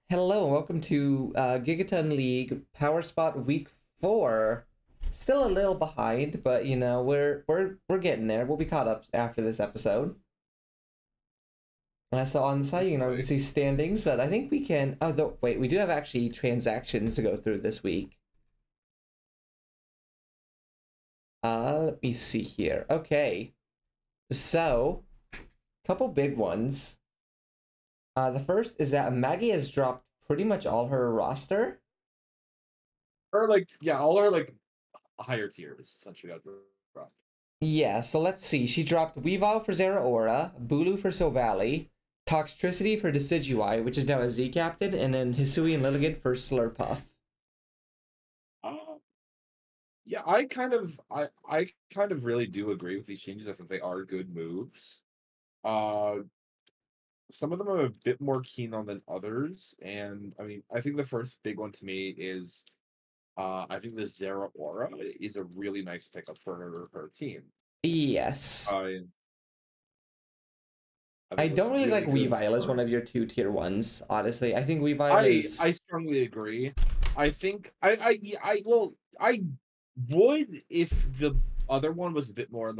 Hello, and welcome to Gigaton League Power Spot Week 4. Still a little behind, but we're getting there. We'll be caught up after this episode. And I saw on the side, we can see standings, but I think we can. Wait, we do have actually transactions to go through this week. Let me see here. Okay, so couple big ones. The first is that Maggie has dropped pretty much all her roster. All her higher tiers essentially got dropped. Yeah, so let's see. She dropped Weavile for Zeraora, Bulu for Sylvally, Toxtricity for Decidueye, which is now a Z captain, and then Hisui and Lilligant for Slurpuff. Yeah, I kind of really do agree with these changes. I think they are good moves. Some of them I'm a bit more keen on than others, and I mean, I think the first big one to me is I think the Zeraora is a really nice pickup for her team. Yes. I think don't really like good Weavile as one of your 2-tier ones, honestly. I think Weavile is... I strongly agree. I think I would if the other one was a bit more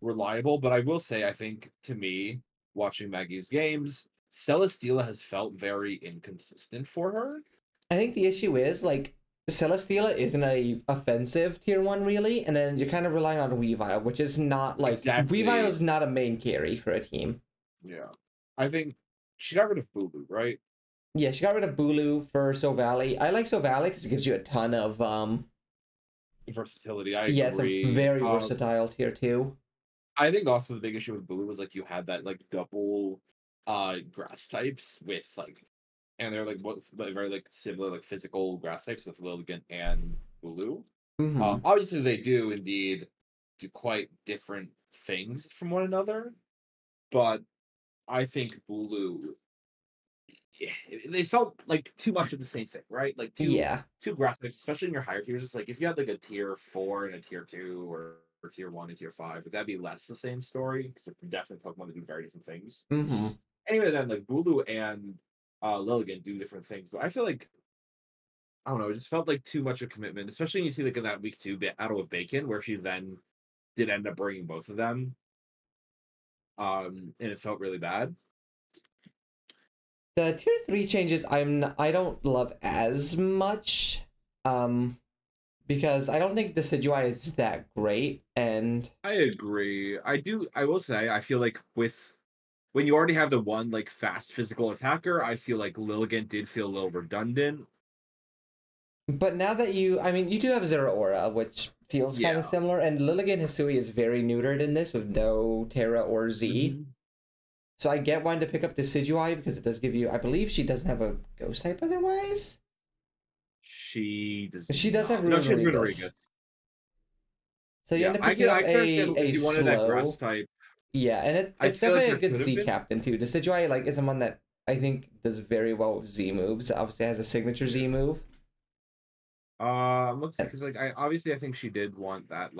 reliable, but I will say I think to me, watching Maggie's games, Celesteela has felt very inconsistent for her. I think the issue is Celesteela isn't a offensive tier 1 really, and then you're kind of relying on Weavile, which is not Exactly. Weavile is not a main carry for a team. Yeah. I think she got rid of Bulu, right? Yeah, she got rid of Bulu for Sylvally. I like Sylvally because it gives you a ton of versatility. I yeah, agree. It's a very versatile tier 2. I think also the big issue with Bulu was you had that double grass types with and they're very similar physical grass types with Lilligant and Bulu. Obviously they do indeed do quite different things from one another, but I think Bulu, they felt like too much of the same thing, right? Two grass types, especially in your higher tiers. It's if you had a tier 4 and a tier 2 or tier 1 and tier 5, that'd be less the same story because they're definitely Pokemon that do very different things. Anyway, then Bulu and Lilligant do different things, but I feel I don't know, it just felt like too much of a commitment, especially when you see in that week 2 battle with Bacon, where she then did end up bringing both of them, and it felt really bad. The tier 3 changes I don't love as much, because I don't think the Decidueye is that great, and I agree. I will say I feel when you already have the one fast physical attacker, I feel Lilligant did feel a little redundant. But now that you do have Zeraora, which feels kind of similar, and Lilligant Hisui is very neutered in this with no Terra or Z. So I get wanting to pick up Decidueye because it does give you, I believe she doesn't have a ghost type otherwise. She does. She does have Runerigus. So you end up picking up a slow. That grass type. Yeah, and it's definitely a good Z captain too. Decidueye is someone that I think does very well with Z moves. Obviously has a signature Z move. Looks because I think she did want that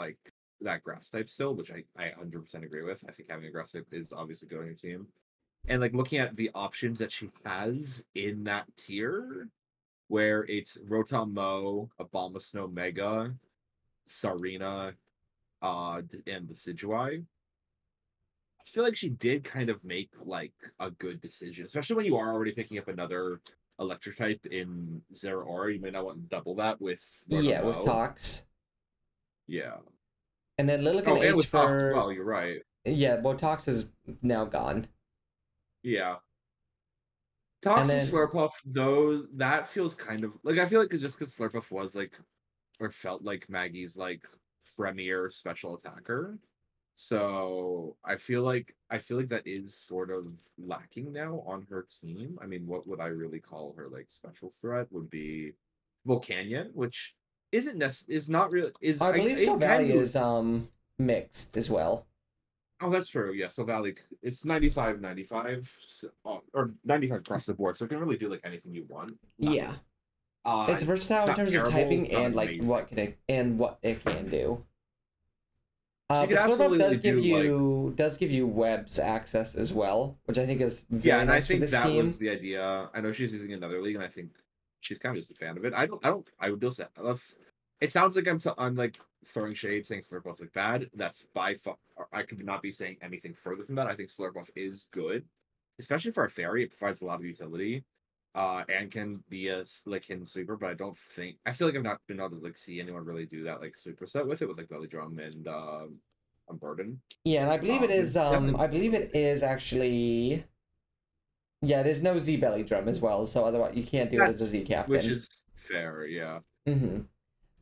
that grass type still, which I 100% agree with. I think having a grass type is obviously good on your team. And looking at the options that she has in that tier, where it's Rotom Mo, Abomasnow Mega, Sarina, and Decidueye, I feel she did kind of make a good decision, especially when you are already picking up another electric type in Zeraora. You may not want to double that with Rotom Mo. With Tox. Yeah. And then Lilligant H with for... Tox as well, you're right. Yeah, well, Tox is now gone. Yeah. Tox and Slurpuff, though, that feels kind of... I feel it's just because Slurpuff was, or felt like Maggie's, premier special attacker. So, I feel like that is sort of lacking now on her team. I mean, what would I really call her, special threat would be Volcanion, which... is not really I believe Sylvally is mixed as well. Oh, that's true. Yeah, Sylvally, it's 95/95 or 95 across the board, so it can really do anything you want. Yeah, it's versatile in terms of typing and what it can do. So you could But Slurpuff absolutely give do like you webs access as well, which I think is yeah, very and I nice for think this that was team. the idea. I know she's using another league, and I think she's kind of just a fan of it. I would just say let's. It sounds like I'm like throwing shade, saying Slurpuff's like bad. That's by far. I could not be saying anything further from that. I think Slurpuff is good, especially for a fairy. It provides a lot of utility, and can be a like hidden sweeper. But I feel like I've not been able to like see anyone really do that like sweeper set with it with like Belly Drum and Burden. Yeah, and I believe it is. It's definitely I believe it is actually. Yeah, it is no Z belly drum as well. So otherwise, you can't do it as a that's Z which captain. is fair, yeah.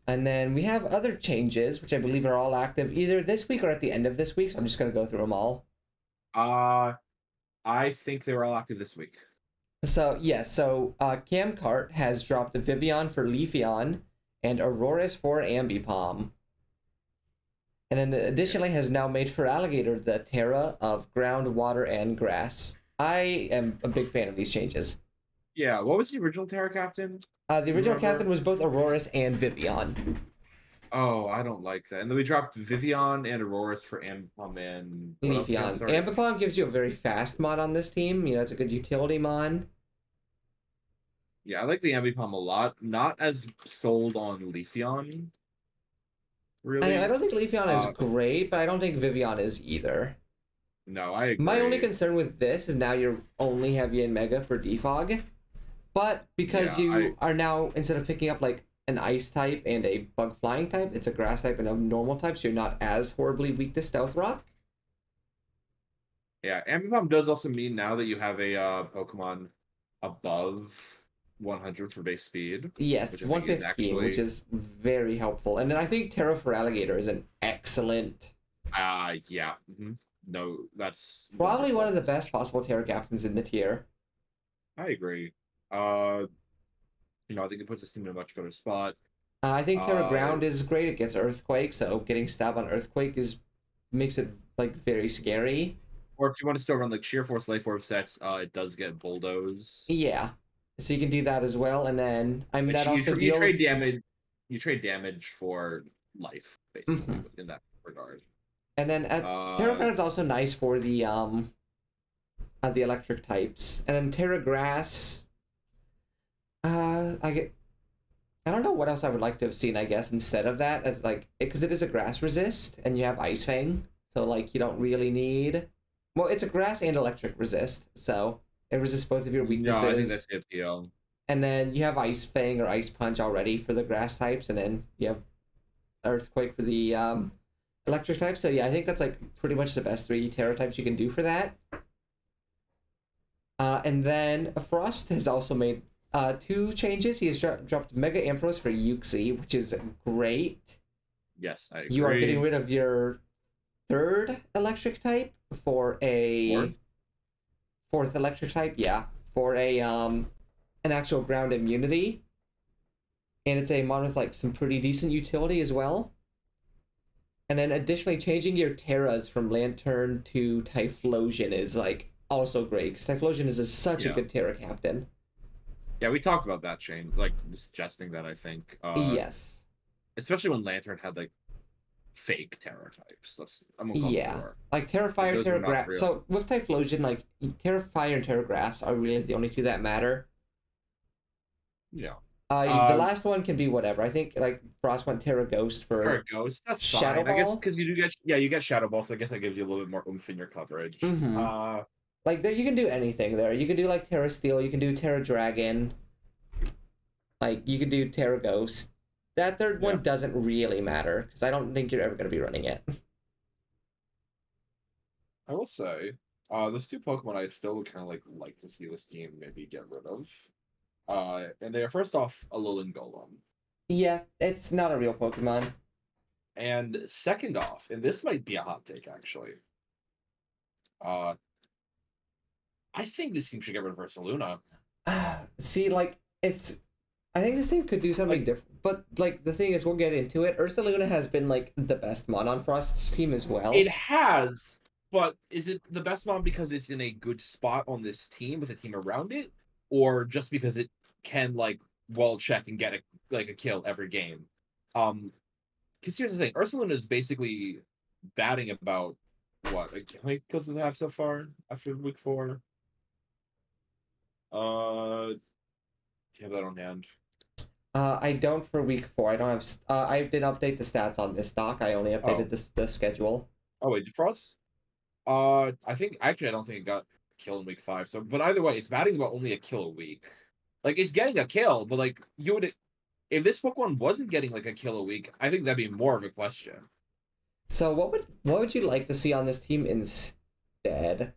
And then we have other changes, which I believe are all active either this week or at the end of this week. So I'm just gonna go through them all. I think they were all active this week. So yeah, Cam Cart has dropped Vivian for Leafeon and Auroras for Ambipom. And then additionally has now made for Alligator the Terra of ground, water, and grass. I am a big fan of these changes. Yeah, what was the original Terra Captain? The original captain was both Auroras and Vivian. Oh, I don't like that. And then we dropped Vivian and Auroras for Ambipom and what else again? Leafeon. Sorry. Ambipom gives you a very fast mod on this team. You know, it's a good utility mod. Yeah, I like the Ambipom a lot. Not as sold on Leafeon, really. I don't think Leafeon is great, but I don't think Vivian is either. No, I agree. My only concern with this is now you're only heavy in Mega for Defog. But because you are now, instead of picking up like an ice type and a bug flying type, it's a grass type and a normal type, so you're not as horribly weak to Stealth Rock. Yeah, Ambipom does also mean now that you have a Pokemon above 100 for base speed. Yes, 115, which is very helpful. And then I think Terra for Alligator is an excellent... yeah. No, that's... probably one of the best possible Terra captains in the tier. I agree. I think it puts this team in a much better spot. I think Terra Ground is great. It gets Earthquake, so getting stabbed on Earthquake makes it like very scary. Or if you want to still run like Sheer Force, Life Orb sets, it does get Bulldoze. Yeah, so you can do that as well, and then that also you trade damage. You trade damage for life, basically, in that regard. And then Terra Ground is also nice for the electric types, and then Terra Grass. I don't know what else I would like to have seen, I guess, instead of that, as like, because it is a grass resist, and you have Ice Fang, so like you don't really need. Well, it's a grass and electric resist, so it resists both of your weaknesses. No, I think that's the appeal. And then you have Ice Fang or Ice Punch already for the grass types, and then you have Earthquake for the electric types. So yeah, I think that's like pretty much the best 3 Terra types you can do for that. And then Frost has also made 2 changes. He has dropped Mega Ampharos for Uxie, which is great. Yes, I agree. You are getting rid of your 3rd electric type for a 4th electric type, yeah, for a an actual ground immunity. And it's a mod with like some pretty decent utility as well. And then additionally changing your Terras from Lantern to Typhlosion is like also great, because Typhlosion is such a good Terra captain. Yeah, we talked about that change, like suggesting that, I think. Yes. Especially when Lantern had like fake Terra types. Like Terra Fire, Terra Grass. So with Typhlosion, like Terra Fire and Terra Grass are really the only 2 that matter. Yeah. The last one can be whatever. I think like Frost went Terra Ghost for Terra Ghost. That's Shadow fine. Ball. I guess because you get Shadow Ball, so I guess that gives you a little bit more oomph in your coverage. Like there, you can do anything there. You can do like Terra Steel. You can do Terra Dragon. Like you can do Terra Ghost. That 3rd one doesn't really matter, because I don't think you're ever going to be running it. I will say, there's 2 Pokemon I still would kind of like to see this team maybe get rid of. And they are first off Alolan Golem. Yeah, it's not a real Pokemon. And second off, and this might be a hot take actually. I think this team should get rid of Ursaluna. See, like I think this team could do something different. But like the thing is, we'll get into it. Ursaluna has been like the best mod on Frost's team as well. It has, but is it the best mod because it's in a good spot on this team with a team around it, or just because it can like wall check and get a kill every game? Because here's the thing, Ursaluna is basically batting about what? Like, how many kills does it have so far after week 4? Do you have that on hand? I don't for week 4. I don't have. I did update the stats on this doc. I only Oh, updated the schedule. oh wait, Frost. I think actually I don't think it got killed in week 5. So, but either way, it's batting about only a kill a week. Like it's getting a kill, but like you would, if this Pokemon wasn't getting like a kill a week, I think that'd be more of a question. So what would you like to see on this team instead?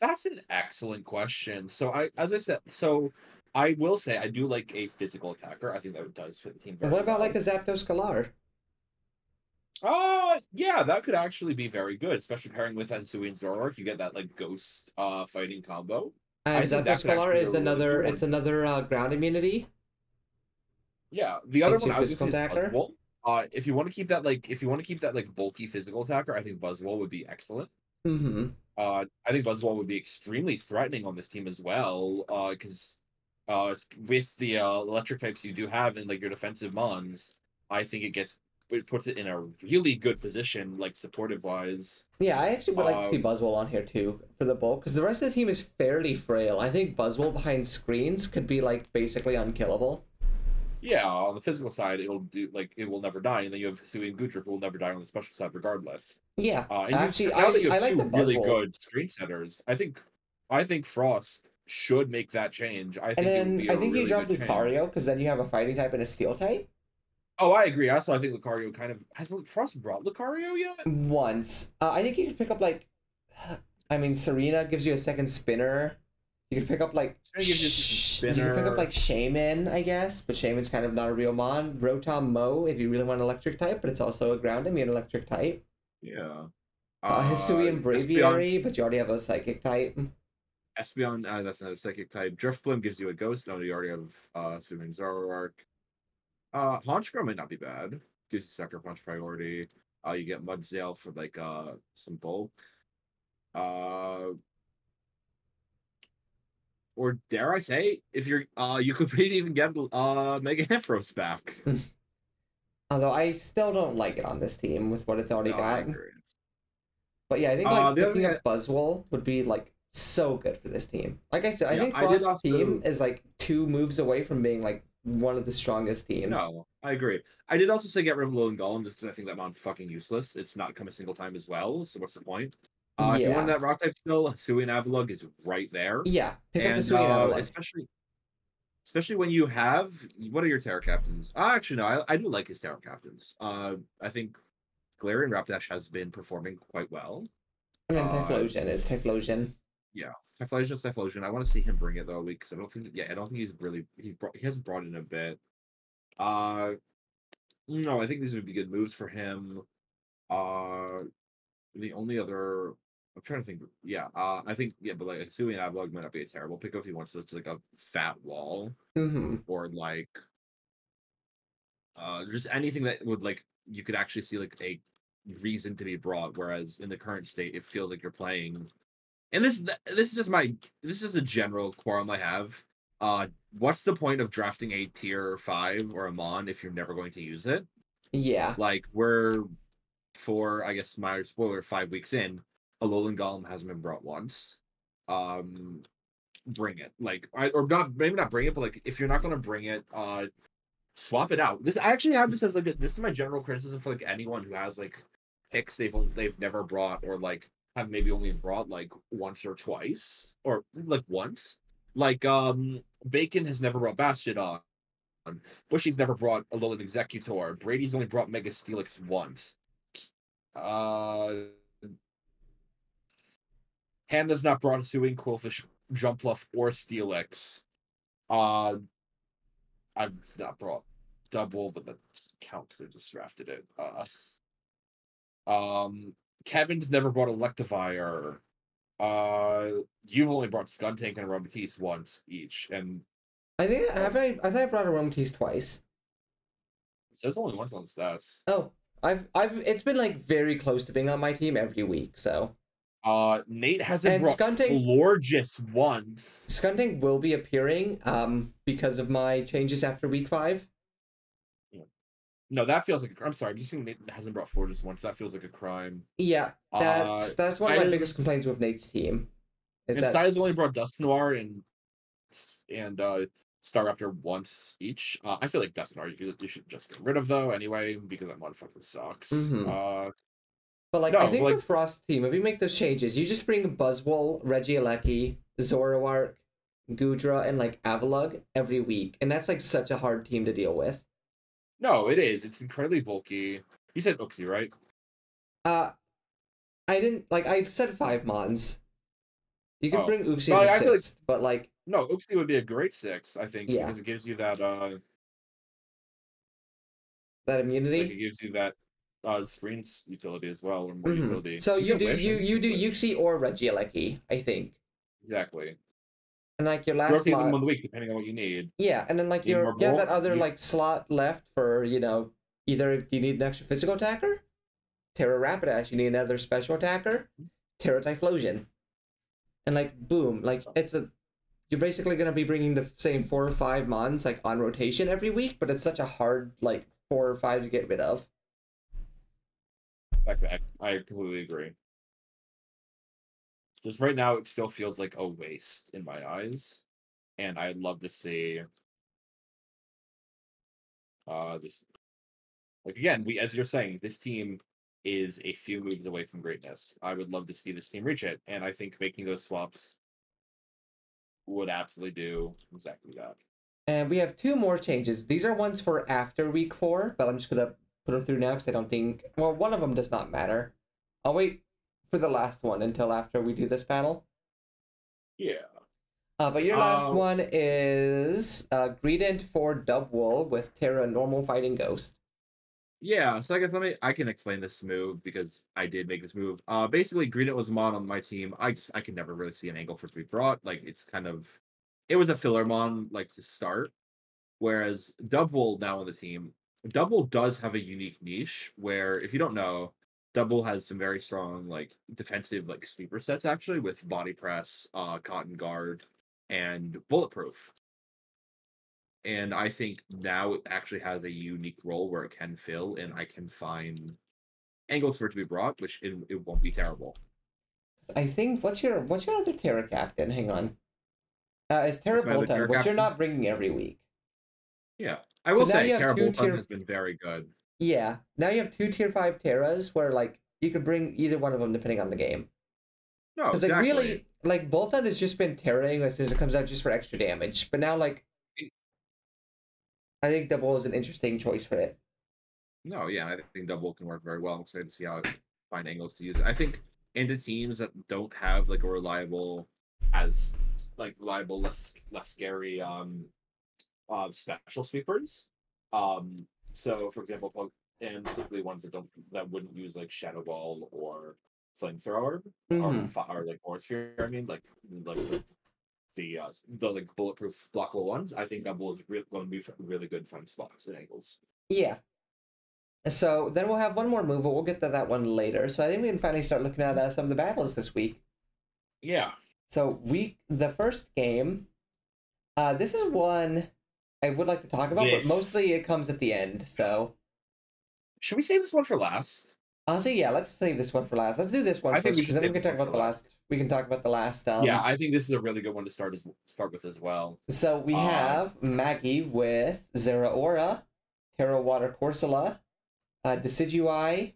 That's an excellent question. So as I said, so I will say I do like a physical attacker. I think that does fit the team And very what about well. like a Zapdos Scalar? Yeah, that could actually be very good, especially pairing with Ensui and Zoroark. You get that like ghost fighting combo. And I think that Zapdos could Scalar actually be a is really good another. one. It's another ground immunity. Yeah, the other Makes one you I was gonna physical say is attacker. Buzzwole. If you want to keep that like bulky physical attacker, I think Buzzwole would be excellent. Mm-hmm. I think Buzzwole would be extremely threatening on this team as well. Because with the electric types you do have in like your defensive mons, I think it puts it in a really good position, like supportive wise. Yeah, I actually would like to see Um, Buzzwole on here too for the bulk because the rest of the team is fairly frail. I think Buzzwole behind screens could be like basically unkillable. yeah, on the physical side, it will never die, and then you have Hisui and Goodrip who will never die on the special side regardless. Yeah, And you've actually, now that you I have like the two really Buzzwole. good screen setters, I think Frost should make that change. I And think it would then be I a think you really drop good change. Lucario because then you have a fighting type and a steel type. Oh, I agree. Also, I think Lucario kind of has Frost brought Lucario yet? Once. I think you could pick up like, I mean, Serena gives you a second spinner. You could pick up like, It's gonna give you some you could pick up spinner. like Shaman, I guess, but Shaman's kind of not a real mon. Rotom Mo if you really want an electric type, but it's also a ground immune electric type. Yeah. Hisuian Espeon, Braviary, but you already have a psychic type. Espeon, that's another psychic type. Drifblim gives you a ghost. No, you already have Swimming Zoroark. Honchkrow might not be bad. Gives you Sucker Punch priority. You get Mudsale for like some bulk. Uh, or dare I say, if you're you could maybe even get Mega Ampharos back. Although I still don't like it on this team with what it's already No, I got. agree. But yeah, I think like The other picking thing, up Buzzwole would be like so good for this team. Like I said, I yeah, think I did Frost's team also. is like 2 moves away from being like one of the strongest teams. No, I agree. I did also say get rid of Lil and Golem just because I think that mon's fucking useless. It's not come a single time as well, so what's the point? If you want Yeah. that rock type still, Sui and Avalugg is right there. Yeah. Pick up And Hisui and Avalugg. especially when you have what are your Terra captains? Actually no, I do like his Terra captains. I think Galarian Rapidash has been performing quite well. And then Uh Typhlosion is Typhlosion. yeah. Typhlosion. I want to see him bring it though, because I don't think he hasn't brought it in a bit. Uh no, I think these would be good moves for him. Uh, the only other I'm trying to think. Yeah, I think but like Sui and Avalog might not be a terrible pick if he wants. So it's like a fat wall Mm-hmm. or like just anything that would like you could actually see like a reason to be brought. Whereas in the current state, it feels like you're playing. And this is just a general quorum I have. What's the point of drafting a tier 5 or a mon if you're never going to use it? Yeah. Like we're for I guess my spoiler 5 weeks in, Alolan Golem hasn't been brought once. Um, bring it or not maybe not bring it, but like if you're not gonna bring it, swap it out. This I actually have this as like this is my general criticism for like anyone who has like picks they've never brought or like have maybe only brought like once or twice or like once. Like Bacon has never brought Bastiodon. Bushy's never brought Alolan Executor. Brady's only brought Mega Steelix once. Uh, Handa's not brought Suing, Quillfish, Jumpluff, or Steelix. Uh, I've not brought Double, but that doesn't count because I just drafted it. Kevin's never brought Electivire. You've only brought Skuntank and Aromatisse once each, and I think um, I thought I brought Aromatisse twice. it says only once on the stats. Oh, I've it's been like very close to being on my team every week, so. Nate hasn't And brought Florges once. Skunting will be appearing because of my changes after week 5. No, that feels like I'm sorry. I'm just saying Nate hasn't brought Forges once. That feels like a crime. Yeah, that's one of my biggest Spider's complaints with Nate's team. Is and that Spider's only brought Dust Noir and Star Raptor once each. I feel like Dust Noir you should just get rid of though anyway because that motherfucker sucks. mm-hmm. But like I No, think like for Frost team, if you make those changes, you just bring Buzzwole, Regieleki, Zoroark, Gudra, and like Avalugg every week, and that's like such a hard team to deal with. no, it is. It's incredibly bulky. You said Uxie, right? Uh, I didn't like I said 5 Mons. You could Oh, bring Uxie no, as a I feel like sixth, but like no, Uxie would be a great 6, I think, yeah, because it gives you that that like it immunity. gives you that screens utility as well, or more Mm-hmm. utility. So You you can do wish, I you think you you can do wish. Uxie or Regieleki, I think, Exactly. and like your last Rotate them on slot. the week depending on what you need. Yeah, and then like Need more you have bolt? that other You like slot left for either if you need an extra physical attacker, Terra Rapidash, you need another special attacker, Terra Typhlosion, and like boom, like you're basically gonna be bringing the same 4 or 5 Mons like on rotation every week, but it's such a hard like 4 or 5 to get rid of. I completely agree. Just right now, it still feels like a waste in my eyes, and I'd love to see this. Like again, we as you're saying, this team is a few moves away from greatness. I would love to see this team reach it, and I think making those swaps would absolutely do exactly that. And we have 2 more changes. These are ones for after week 4, but I'm just gonna put them through now because I don't think. Well, one of them does not matter. I'll wait for the last one until after we do this battle. Yeah. But your last one is Greedent for Dubwool with Terra Normal Fighting Ghost. Yeah, so I guess I can explain this move because I did make this move. Basically, Green was Mon on my team. I could never really see an angle for it to be brought. Like it's kind of it was a filler Mon like to start. Whereas Double now on the team, Double does have a unique niche where if you don't know, Double has some very strong like defensive like sweeper sets actually with body press, cotton guard, and bulletproof. And I think now it actually has a unique role where it can fill, and I can find angles for it to be brought, which it won't be terrible. I think what's your other Terra captain? Hang on. It's Terra That's my other Bolton, Terra which you're captain. not bringing every week. Yeah, I So will now say you have Terra two Bolton tier. has been very good. Yeah, now you have two tier 5 Terras where like you could bring either one of them depending on the game. No, Because like exactly. really, like Bolton has just been terraing as soon as it comes out just for extra damage. But now like I think Double is an interesting choice for it. No, yeah, I think double can work very well. I'm excited to see how it find angles to use it. I think into teams that don't have like a reliable, as like reliable, less scary special sweepers. So for example, and specifically ones that wouldn't use like Shadow Ball or Flamethrower Mm-hmm. or like Force Sphere. I mean, like the like bulletproof blockable ones. I think double is going to be really good fun spots and angles. Yeah. So then we'll have one more move, but we'll get to that one later. So I think we can finally start looking at some of the battles this week. Yeah. So the first game, this is one I would like to talk about, but This. mostly it comes at the end. So Should we save this one for last? honestly, yeah, let's save this one for last. Let's do this one I think first we because should then we save can this talk one about for the last. last. We can talk about the last. Yeah, I think this is a really good one to start with as well. So we have Maggie with Zeraora, Terra Water Corsola, Decidueye,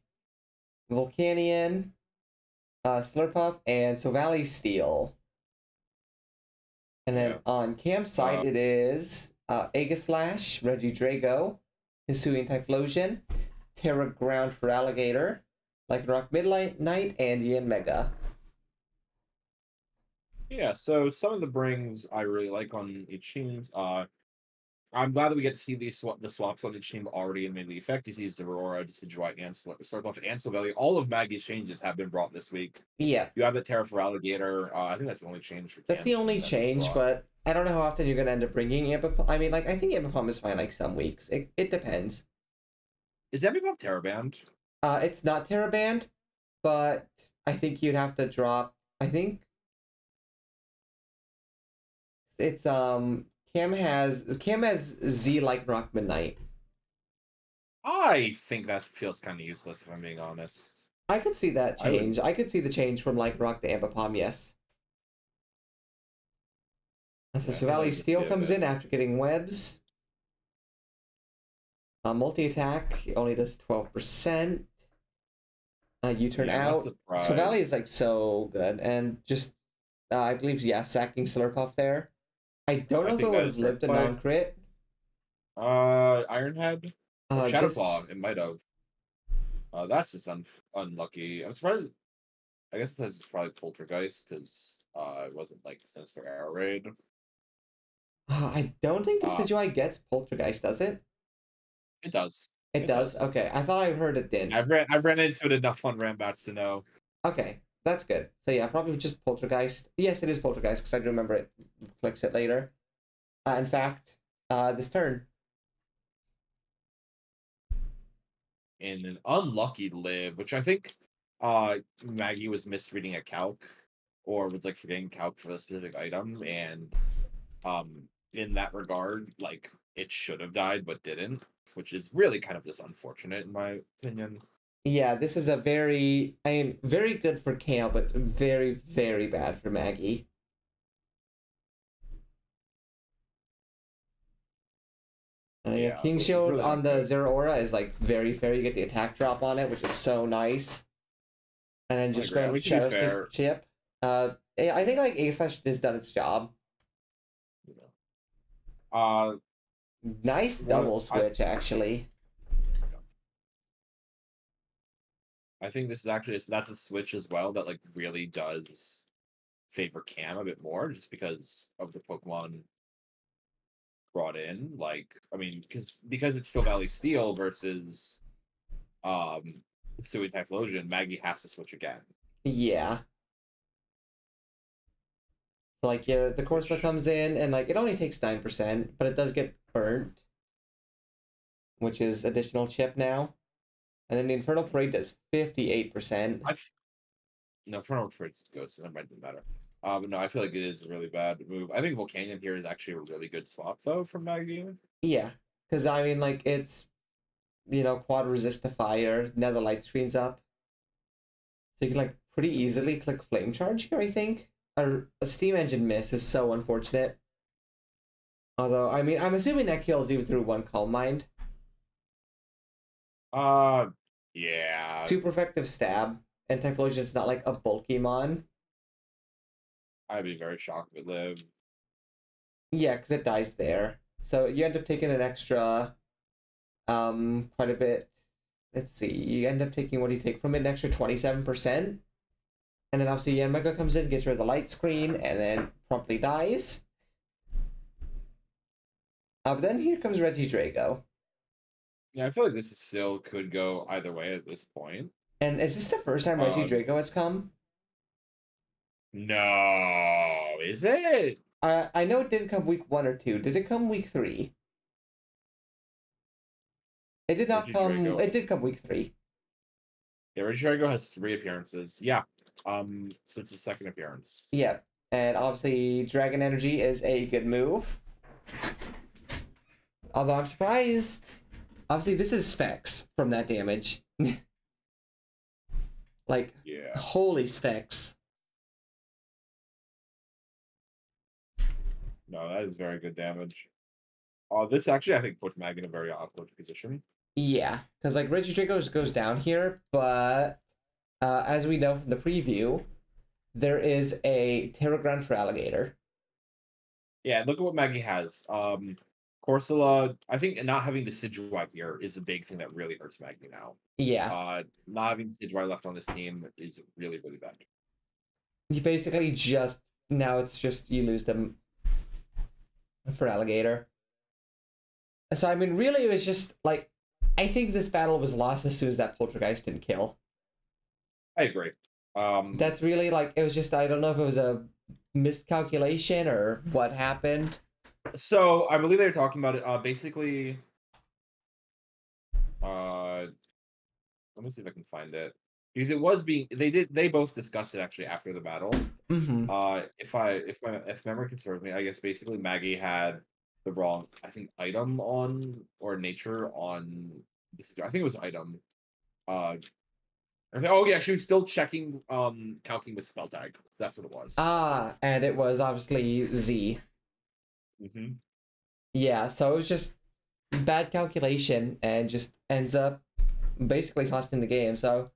Volcanion, Slurpuff, and Sovali Steel. And then on campsite, it is Aegislash, Regidrago, Hisuian Typhlosion, Terra Ground for Alligator, Lycanroc Midnight Knight, and Yanmega. Yeah, so some of the brings I really like on each team. I'm glad that we get to see the swaps on each team already in mainly effect. You see Zeraora, Decidueye, and Slurpuff, and Silvally. All of Maggie's changes have been brought this week. Yeah. You have the Terra for Alligator. I think that's the only change for That's the only change, but I don't know how often you're going to end up bringing Ambipom. I mean, like, I think Ambipom is fine, like, some weeks. It depends. Is Ambipom Terra banned? It's not Terra banned, but I think you'd have to drop, I think it's, Cam has Z like Rock Midnight. I think that feels kind of useless if I'm being honest. I could see that I would. change. I could see the change from like Rock to Ambipom, yes. So Yeah, I think that Savali would just Steel be a comes bit. in after getting webs. Multi-attack only does 12%. U-turn Yeah, I'm not out. So Valley is surprised. like so good. And just, I believe, yeah, sacking Slurpuff there. I don't I know if it think would that have is correct lived a play. non-crit. Ironhead or This, Shadowclaw. It might have. That's just unlucky. I'm surprised. I guess it says it's probably Poltergeist because it wasn't like Sinister Air Raid. I don't think the Uh, Decidueye gets Poltergeist, does it? it does. It It does? does. Okay, I thought I heard it didn't. I've ran into it enough on Rambats to know. Okay, that's good. So yeah, probably just Poltergeist. Yes, it is Poltergeist, because I do remember it clicks it later. In fact, this turn. In an unlucky live, which I think Maggie was misreading a calc or was like forgetting calc for the specific item, and in that regard, like it should have died but didn't, which is really kind of just unfortunate in my opinion. Yeah, this is a very, I mean, very good for Kale, but very, very bad for Maggie. Yeah, Yeah, King Shield really on not the good. Zero Aura is like very fair. You get the attack drop on it, which is so nice. And then I just agree. I going mean, with to be Shadow Sneak for fair, chip. I think like A Slash has done its job. you know, uh, Nice one double switch, actually. I think this is actually that's a switch as well that like really does favor Cam a bit more, just because of the Pokemon brought in. Like, I mean, because it's still Valley Steel versus um Sui Typhlosion, Maggie has to switch again. Yeah. So like yeah, the Corsola Which comes in and like it only takes 9%, but it does get burnt, which is additional chip now. And then the Infernal Parade does 58%. I no Frontal Prince Ghost, never mind, doesn't matter. But no, I feel like it is a really bad move. I think Volcanion here is actually a really good swap though from Maggie. Yeah. Because I mean like it's quad resist to fire, nether light screens up. So you can like pretty easily click flame charge here, I think. Or a steam engine miss is so unfortunate. Although, I mean, I'm assuming that kills you through one Calm Mind. Uh yeah. Super effective stab. And Typhlosion's not like a bulky mon. I'd be very shocked if it lived. Yeah, because it dies there. So you end up taking an extra, quite a bit. Let's see, you end up taking, what do you take from it? An extra 27%. And then obviously Yanmega comes in, gets rid of the light screen, and then promptly dies. But then here comes Regidrago. Yeah, I feel like this still could go either way at this point. And is this the first time Regidrago has come? No, is it? I know it didn't come week 1 or 2. Did it come week 3? It did not Reggie come. Drago. It did come week 3. Yeah, Reggie Drago has 3 appearances. Yeah. So it's his second appearance. Yeah, and obviously Dragon Energy is a good move. Although I'm surprised. Obviously, this is specs from that damage. Like, Yeah. holy specs. No, that is very good damage. This actually I think puts Mag in a very awkward position. Yeah, because like Regidrago goes down here, but as we know from the preview, there is a Terraground for Alligator. Yeah, look at what Maggie has. Corsola, I think not having the Decidueye here is a big thing that really hurts Maggie now. Yeah, Not having Decidueye left on this team is really, really bad. you basically just now it's just you lose them for Alligator. So I mean, really, it was just like I think this battle was lost as soon as that Poltergeist didn't kill. I agree. That's really like it was just I don't know if it was a miscalculation or what happened. So I believe they were talking about it. Basically, let me see if I can find it because it was being they both discussed it actually after the battle. Mm-hmm. If memory can serve me, I guess basically Maggie had the wrong item on or nature on I think it was item. Oh yeah, she was still checking calculating with spell tag. That's what it was. And it was obviously Z. Mm-hmm. Yeah, so it was just bad calculation and just ends up basically costing the game. So,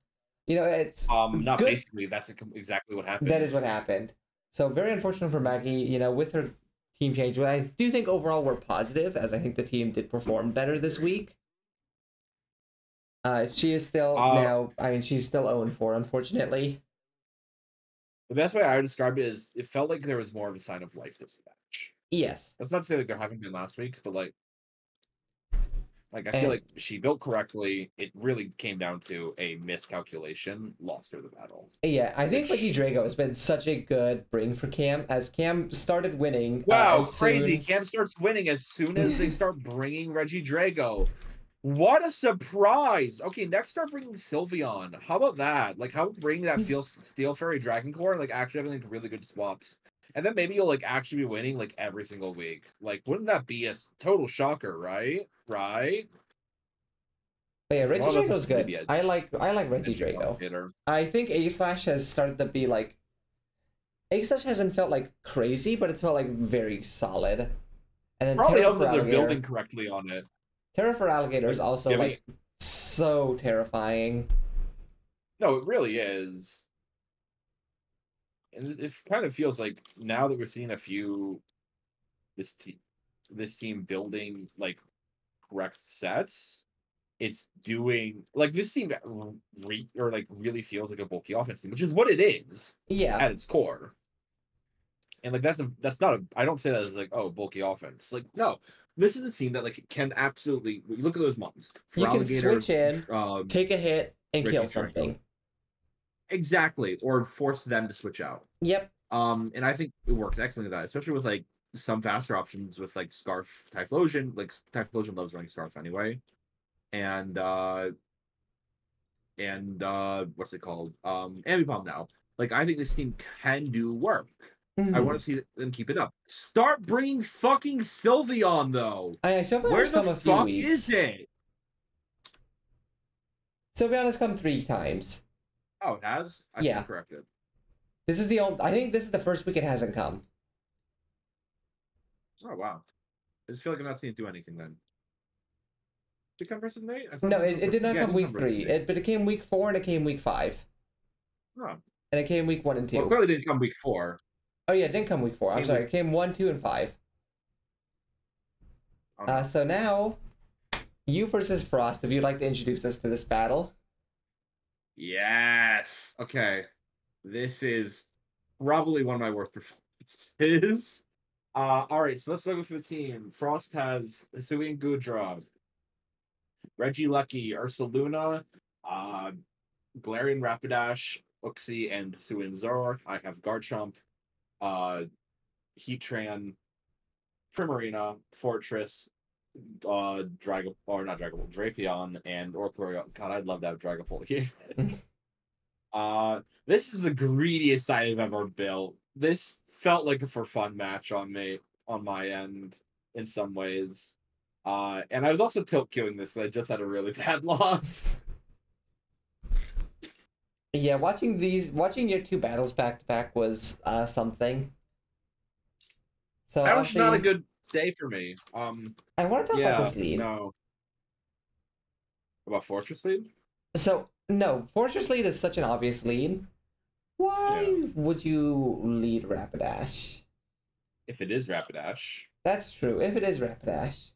it's not good. basically. That's exactly what happened. That is what happened. So very unfortunate for Maggie, with her team change. But I do think overall we're positive, as I think the team did perform better this week. She is still now. I mean, she's still 0-4, unfortunately. The best way I would describe it is, it felt like there was more of a sign of life this match. Yes. That's not to say like there haven't been last week, but like I feel like she built correctly. It really came down to a miscalculation, lost her the battle. Yeah, I think Reggie Drago has been such a good bring for Cam, as Cam started winning. Wow, crazy! Cam starts winning as soon as they start bringing Reggie Drago. What a surprise! Okay, next start bringing Sylveon. How about that? Like, how about bringing that Steel Fairy Dragon Core and like actually having like really good swaps, and then maybe you'll like actually be winning like every single week. Like, wouldn't that be a total shocker, right? Right? But yeah, Reggie Drago's good. I like Reggie Drago. I think A Slash has started to be like, A Slash hasn't felt like crazy, but it's felt like very solid. And then probably helps that they're building correctly on it. Terra for Alligator is also like so terrifying. No, it really is. And it kind of feels like now that we're seeing a few this team building like correct sets, it's doing like this team really feels like a bulky offense team, which is what it is. Yeah. At its core. And like that's not I don't say that as like, oh, bulky offense. Like, no. This is a team that like can absolutely look at those mons. You can switch in, take a hit, and kill something. Exactly, or force them to switch out. Yep. And I think it works excellently with that, especially with like some faster options with like Scarf Typhlosion. Like Typhlosion loves running Scarf anyway. And what's it called? Ambipom now. Like, I think this team can do work. I want to see them keep it up. Start bringing fucking Sylveon, though. Where the fuck is it? Sylveon has come 3 times. Oh, it has? I stand corrected. This is the only. I think this is the first week it hasn't come. Oh, wow. I just feel like I'm not seeing it do anything then. Did it come versus Nate? No, it did not come week 3. But it came week 4 and it came week 5. Oh. And it came week 1 and 2. Well, it clearly didn't come week 4. Oh yeah, it didn't come week 4. I'm sorry. It came 1, 2, and 5. Oh. So now, you versus Frost. If you'd like to introduce us to this battle. Yes. Okay. This is probably one of my worst performances. All right. So let's look at the team. Frost has Hisui and Gudra, Reggie Lucky, Ursaluna, Galarian Rapidash, Uxie, and Hisui and Zoroark. I have Garchomp, Heatran, Primarina, Fortress, Drapion, and Orcorion. God, I'd love to have Dragapult here. This is the greediest I have ever built. This felt like a for fun match on my end in some ways. And I was also tilt queuing this because I just had a really bad loss. Yeah, watching your 2 battles back to back was something. So that was not a good day for me. I want to talk about this lead. No. About Fortress lead? So no, Fortress lead is such an obvious lead. Why would you lead Rapidash? If it is Rapidash. That's true. If it is Rapidash.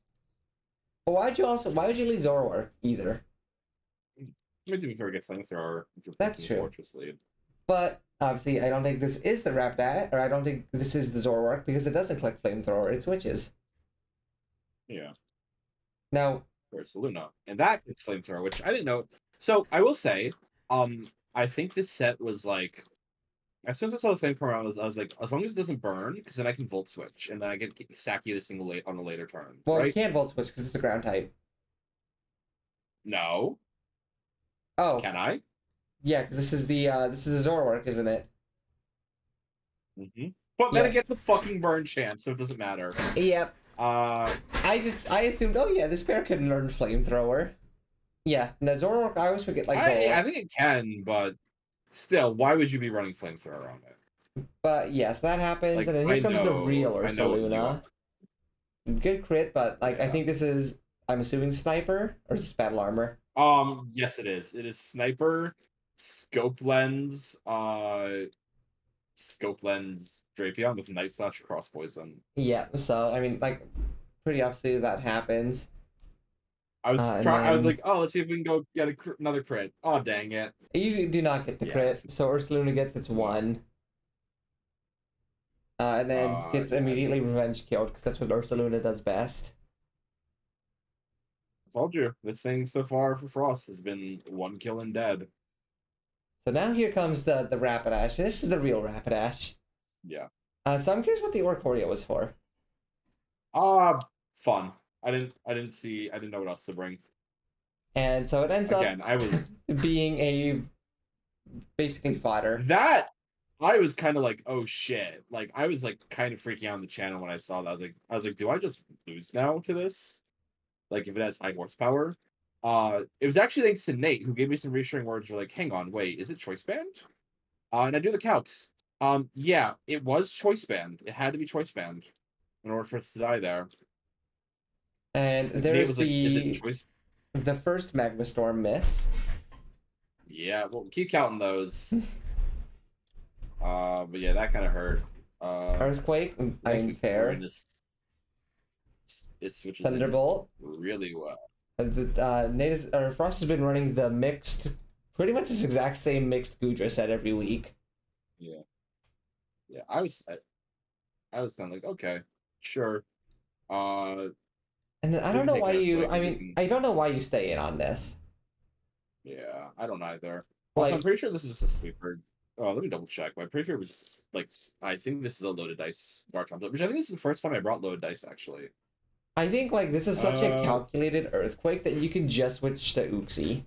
But why would you lead Zoroark either? Maybe before it gets Flamethrower. That's true. Fortress lead. But obviously, I don't think this is the Rapidash, or I don't think this is the Zoroark because it doesn't collect Flamethrower. It switches. Yeah. Now. There's Luna, and that gets Flamethrower, which I didn't know. So I will say, I think this set was like, as soon as I saw the Flamethrower, I was like, as long as it doesn't burn, because then I can Volt Switch, and then I can sack you this single on a later turn. Well, right? you can't Volt Switch because it's a ground type. No. Oh. Can I? Yeah, because this is the Zoroark, isn't it? Mm-hmm. But then it gets the fucking burn chance, so it doesn't matter. Yep. I assumed, oh yeah, this bear can learn Flamethrower. Yeah, now Zoroark, I always forget like Zoroark. I think it can, but still, why would you be running Flamethrower on it? But yes, that happens, Like, and then here comes the real I know what you Ursaluna. Good crit, but like I Yeah. think this is, I'm assuming sniper or is this battle armor? Yes, it is. It is Sniper, Scope Lens, Scope Lens Drapion with Night Slash Cross Poison. Yeah, so I mean, like, pretty obviously that happens. And I was then like, oh, let's see if we can go get another crit. Oh, dang it. you do not get the Yes. crit, so Ursaluna gets its No. one. And then gets Yeah. immediately revenge killed because that's what Ursaluna does best. I told you, this thing so far for Frost has been one kill and dead. So now here comes the Rapidash. This is the real Rapidash. Yeah. So I'm curious what the Oricorio was for. Fun. I didn't know what else to bring. And so it ends Again, up I was being a basically fodder. that I was kind of like, oh shit. Like I was like kind of freaking out on the channel when I saw that. I was like, do I just lose now to this? Like if it has high horsepower. It was actually thanks to Nate who gave me some reassuring words for like, hang on, wait, is it choice band? And I do the calcs. Yeah, it was choice band. It had to be choice band in order for us to die there. And Like, there's was like, is it choice? The first Magma Storm miss. Yeah, well, keep counting those. But yeah, that kind of hurt. Earthquake, I mean, fair. It switches Thunderbolt really well. Frost has been running the mixed, pretty much this exact same mixed Gudra set every week. Yeah, yeah. I was kind of like, okay, sure. And I don't know why you. I mean, I don't know why you stay in on this. Yeah, I don't either. Like, Also, I'm pretty sure this is just a sweeper. Oh, let me double check. But I'm pretty sure it was just, like, I think this is a loaded dice Garchomp, which I think this is the first time I brought loaded dice actually. I think like this is such a calculated earthquake that you can just switch to Uxie.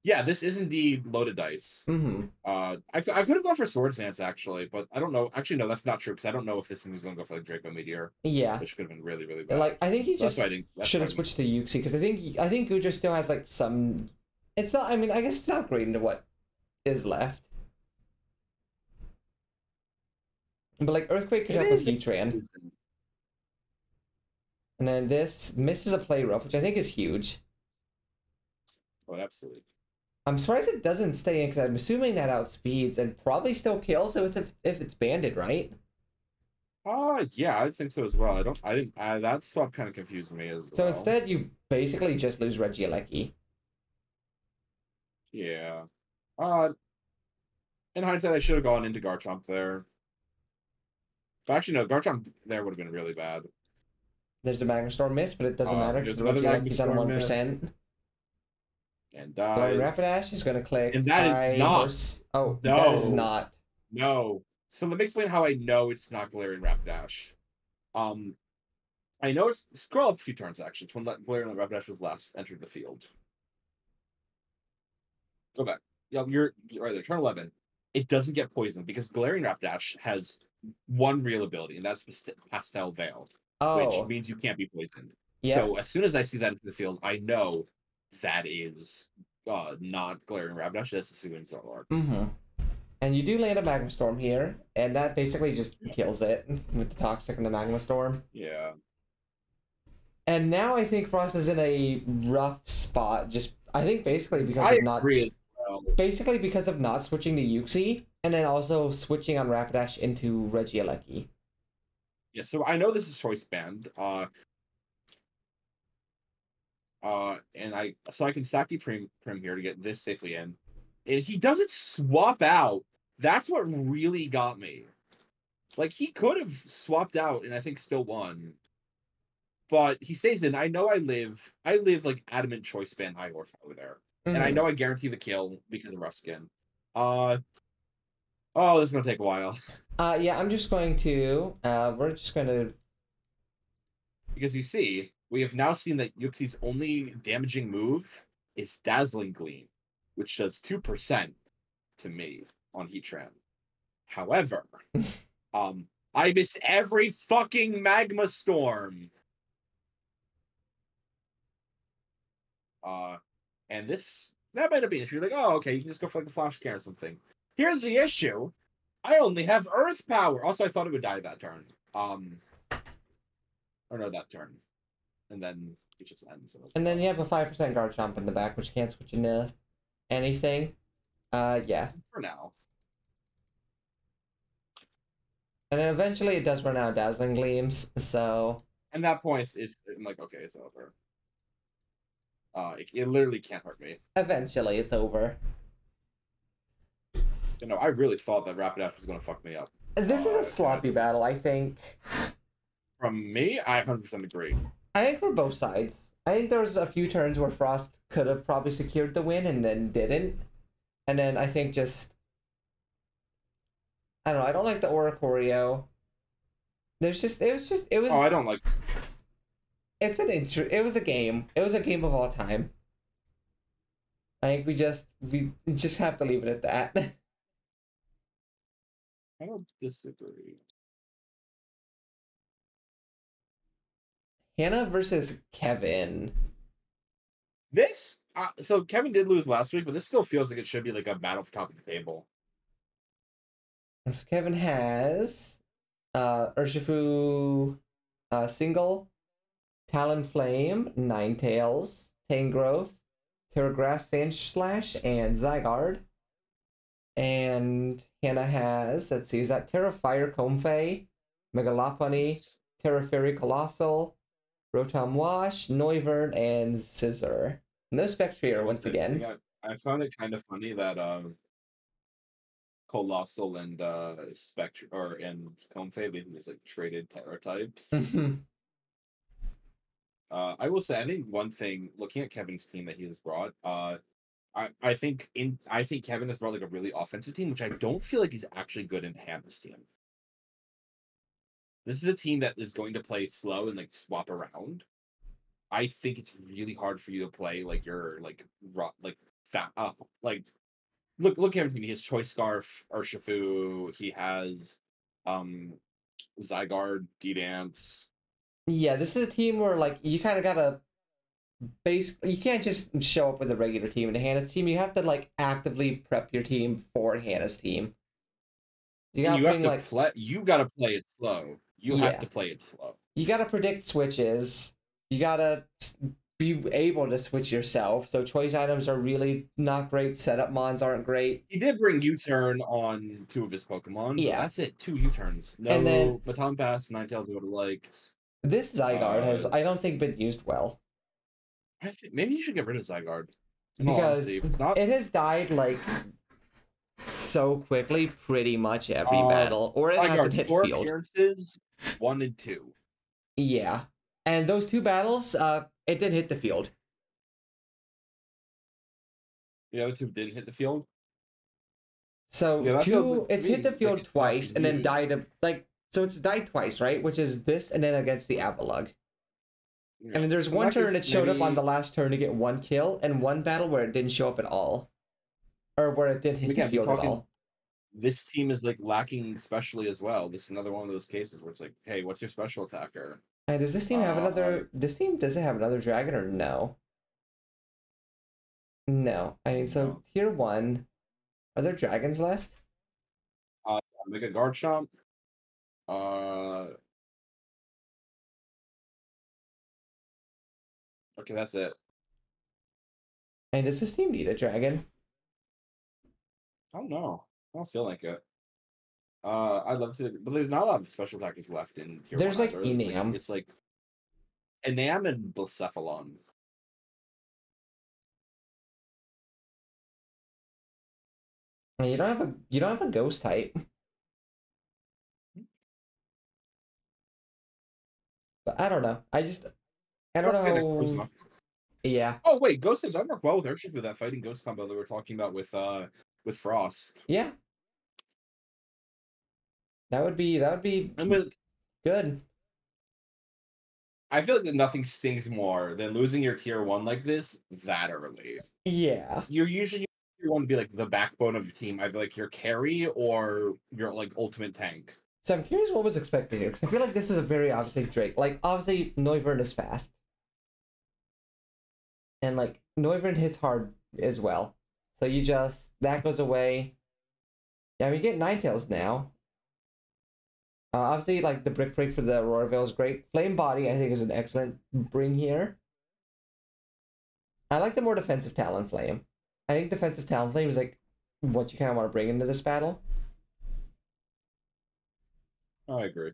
Yeah, this is indeed loaded dice. Mm-hmm. I could have gone for Swords Dance actually, but I don't know. Actually, no, that's not true because I don't know if this thing was going to go for like Draco Meteor. Yeah, which could have been really, really bad. Like I think he just should have I switched to Uxie because I think Gudra still has like some. It's not. I mean, I guess it's not great into what is left. But like Earthquake could help with Heatran. And then this misses a play rough, which I think is huge. Oh, absolutely. I'm surprised it doesn't stay in because I'm assuming that outspeeds and probably still kills if it's banded, right? Yeah, I think so as well. That swap kind of confused me as well. So instead, you basically just lose Regieleki. Yeah. In hindsight, I should have gone into Garchomp there. But actually, no, Garchomp there would have been really bad. There's a Magma Storm miss, but it doesn't matter because Regieleki's on 1%. And dies. Glaring Rapidash is going to click. And that is not. Oh, no. That is not. No. So let me explain how I know it's not Glaring Rapidash. I know it's... Scroll up a few turns, actually, to when Glaring Rapidash was last entered the field. Go back. You're right there. Turn 11. It doesn't get poisoned because Glaring Rapidash has one real ability, and that's Pastel Veil, which means you can't be poisoned. Yep. So as soon as I see that in the field, I know that is not Glaring Rapidash. That's the Suin Zoroark. Mm-hmm. And you do land a Magma Storm here, and that basically just kills it with the Toxic and the Magma Storm. Yeah. And now I think Frost is in a rough spot. I think basically because of not switching to Uxie, and then also switching on Rapidash into Regieleki. Yeah, so I know this is choice band. And I can Saki Prim here to get this safely in. And he doesn't swap out. That's what really got me. Like, he could have swapped out and I think still won. But he stays in. I know I live like adamant choice band high horsepower there. Mm-hmm. And I know I guarantee the kill because of rough skin. Oh, this is gonna take a while. Yeah, I'm just going to we're just gonna, because you see, we have now seen that Uxie's only damaging move is Dazzling Gleam, which does 2% to me on Heatran. However, I miss every fucking Magma Storm. And that might have been an issue. Like, oh, okay, you can just go for like a flash can or something. Here's the issue: I only have Earth power. Also, I thought it would die that turn. Or no, that turn, and then it just ends. And then you have a 5% guard chomp in the back, which can't switch into anything. Yeah. For now. And then eventually it does run out of Dazzling Gleams, so... And that point, I'm like, okay, it's over. It literally can't hurt me. Eventually, it's over. You know, I really thought that Rapid Dash was going to fuck me up. This is a sloppy battle, I think. From me, I 100% agree. I think for both sides. I think there was a few turns where Frost could have probably secured the win and then didn't. And then I think just... I don't know, I don't like the Aura Choreo. It was... Oh, I don't like... It was a game. It was a game of all time. I think we just have to leave it at that. I don't disagree. Hannah versus Kevin. So Kevin did lose last week, but this still feels like it should be like a battle for top of the table. So Kevin has Urshifu single, Talonflame, Ninetales, Tangrowth, Terragrass Sandslash, and Zygarde. And Hannah has, let's see, is that Terra Fire Comfey, Megalopony, Terra Fairy Colossal, Rotom Wash, Noivern, and Scizor. No Spectrier once again. I found it kind of funny that Colossal and Spectre and Comfey basically just like traded Terra types. I will say, I think one thing looking at Kevin's team that he has brought, I think Kevin has brought like a really offensive team, which I don't feel like he's actually good in Hannah's team. This is a team that is going to play slow and like swap around. I think it's really hard for you to play like your look at everything. He has Choice Scarf, Urshifu, he has Zygarde, D-Dance. Yeah, this is a team where like you kind of gotta you can't just show up with a regular team in Hannah's team. You have to like actively prep your team for Hannah's team. You gotta play it slow. You have to play it slow. You gotta predict switches. You gotta be able to switch yourself. So choice items are really not great. Setup mons aren't great. He did bring U-turn on 2 of his Pokemon. Yeah, that's it. 2 U-turns. No, and then Baton Pass, Ninetales would have liked. This Zygarde has, I don't think, been used well. I think maybe you should get rid of Zygarde. Because it has died like so quickly, pretty much every battle, or it hasn't hit field. Appearances 1 and 2. Yeah, and those 2 battles, it did hit the field. The other 2 didn't hit the field. So it's hit the field like twice and then died so it's died twice, right? Which is this and then against the Avalugg. Yeah. And then there's one turn it showed up on the last turn to get 1 kill, and 1 battle where it didn't show up at all, or where it didn't hit the field at all. This team is like lacking specially as well. This is another one of those cases where it's like, hey, what's your special attacker? And does this team have another? This team does it have another dragon or no? No, I mean so tier 1. Are there dragons left? Mega Garchomp. Okay, that's it. And does this team need a dragon? I don't know. I don't feel like it. I'd love to see it, but there's not a lot of special attackers left in tier 1. There's like Enam. It's like Enam and Blacephalon. You don't have a ghost type. But I don't know. I don't know how... Yeah. Oh wait, ghost types. I work well with Urshifu, that fighting ghost combo that we were talking about with Frost. Yeah. That would be good. I feel like nothing stings more than losing your tier 1 like this that early. Yeah. You're usually tier 1 to be like the backbone of your team, either like your carry or your like ultimate tank. So I'm curious what was expected here, because I feel like this is a very obviously Drake. Like obviously Noivern is fast. And like Noivern hits hard as well. So you just that goes away. Yeah, you get Ninetales now. Obviously, like the Brick Break for the Aurora Veil is great. Flame Body, I think, is an excellent bring here. I like the more defensive Talonflame. I think defensive Talonflame is like what you kind of want to bring into this battle. I agree.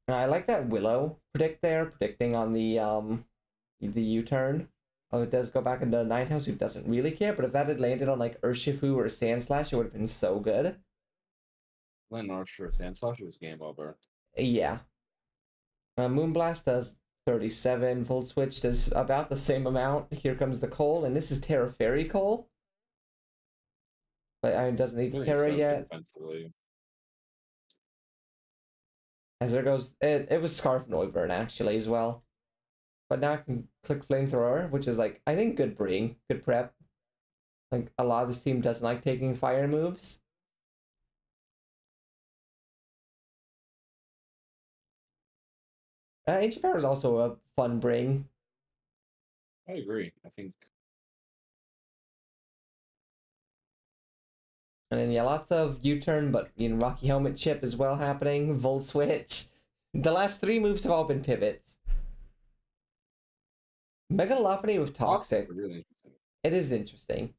I like that Willow predict there, predicting on the U-turn. Oh, it does go back into Ninetales, who doesn't really care, but if that had landed on like Urshifu or Sandslash, it would have been so good. Land Archer Sandslash was game over. Yeah. Moonblast does 37. Volt Switch does about the same amount. Here comes the Coal, and this is Terra Fairy Coal. But I mean, it doesn't need Terra yet. As there goes, it was Scarf Noivern actually as well. But now I can click Flamethrower, which is like, I think good bring, good prep. Like, a lot of this team doesn't like taking fire moves. Ancient Power is also a fun bring. I agree. I think. And then, yeah, lots of U-turn, but, you know, Rocky Helmet Chip as well happening. Volt Switch. The last 3 moves have all been pivots. Mega Lopunny with Toxic. Really interesting. It is interesting.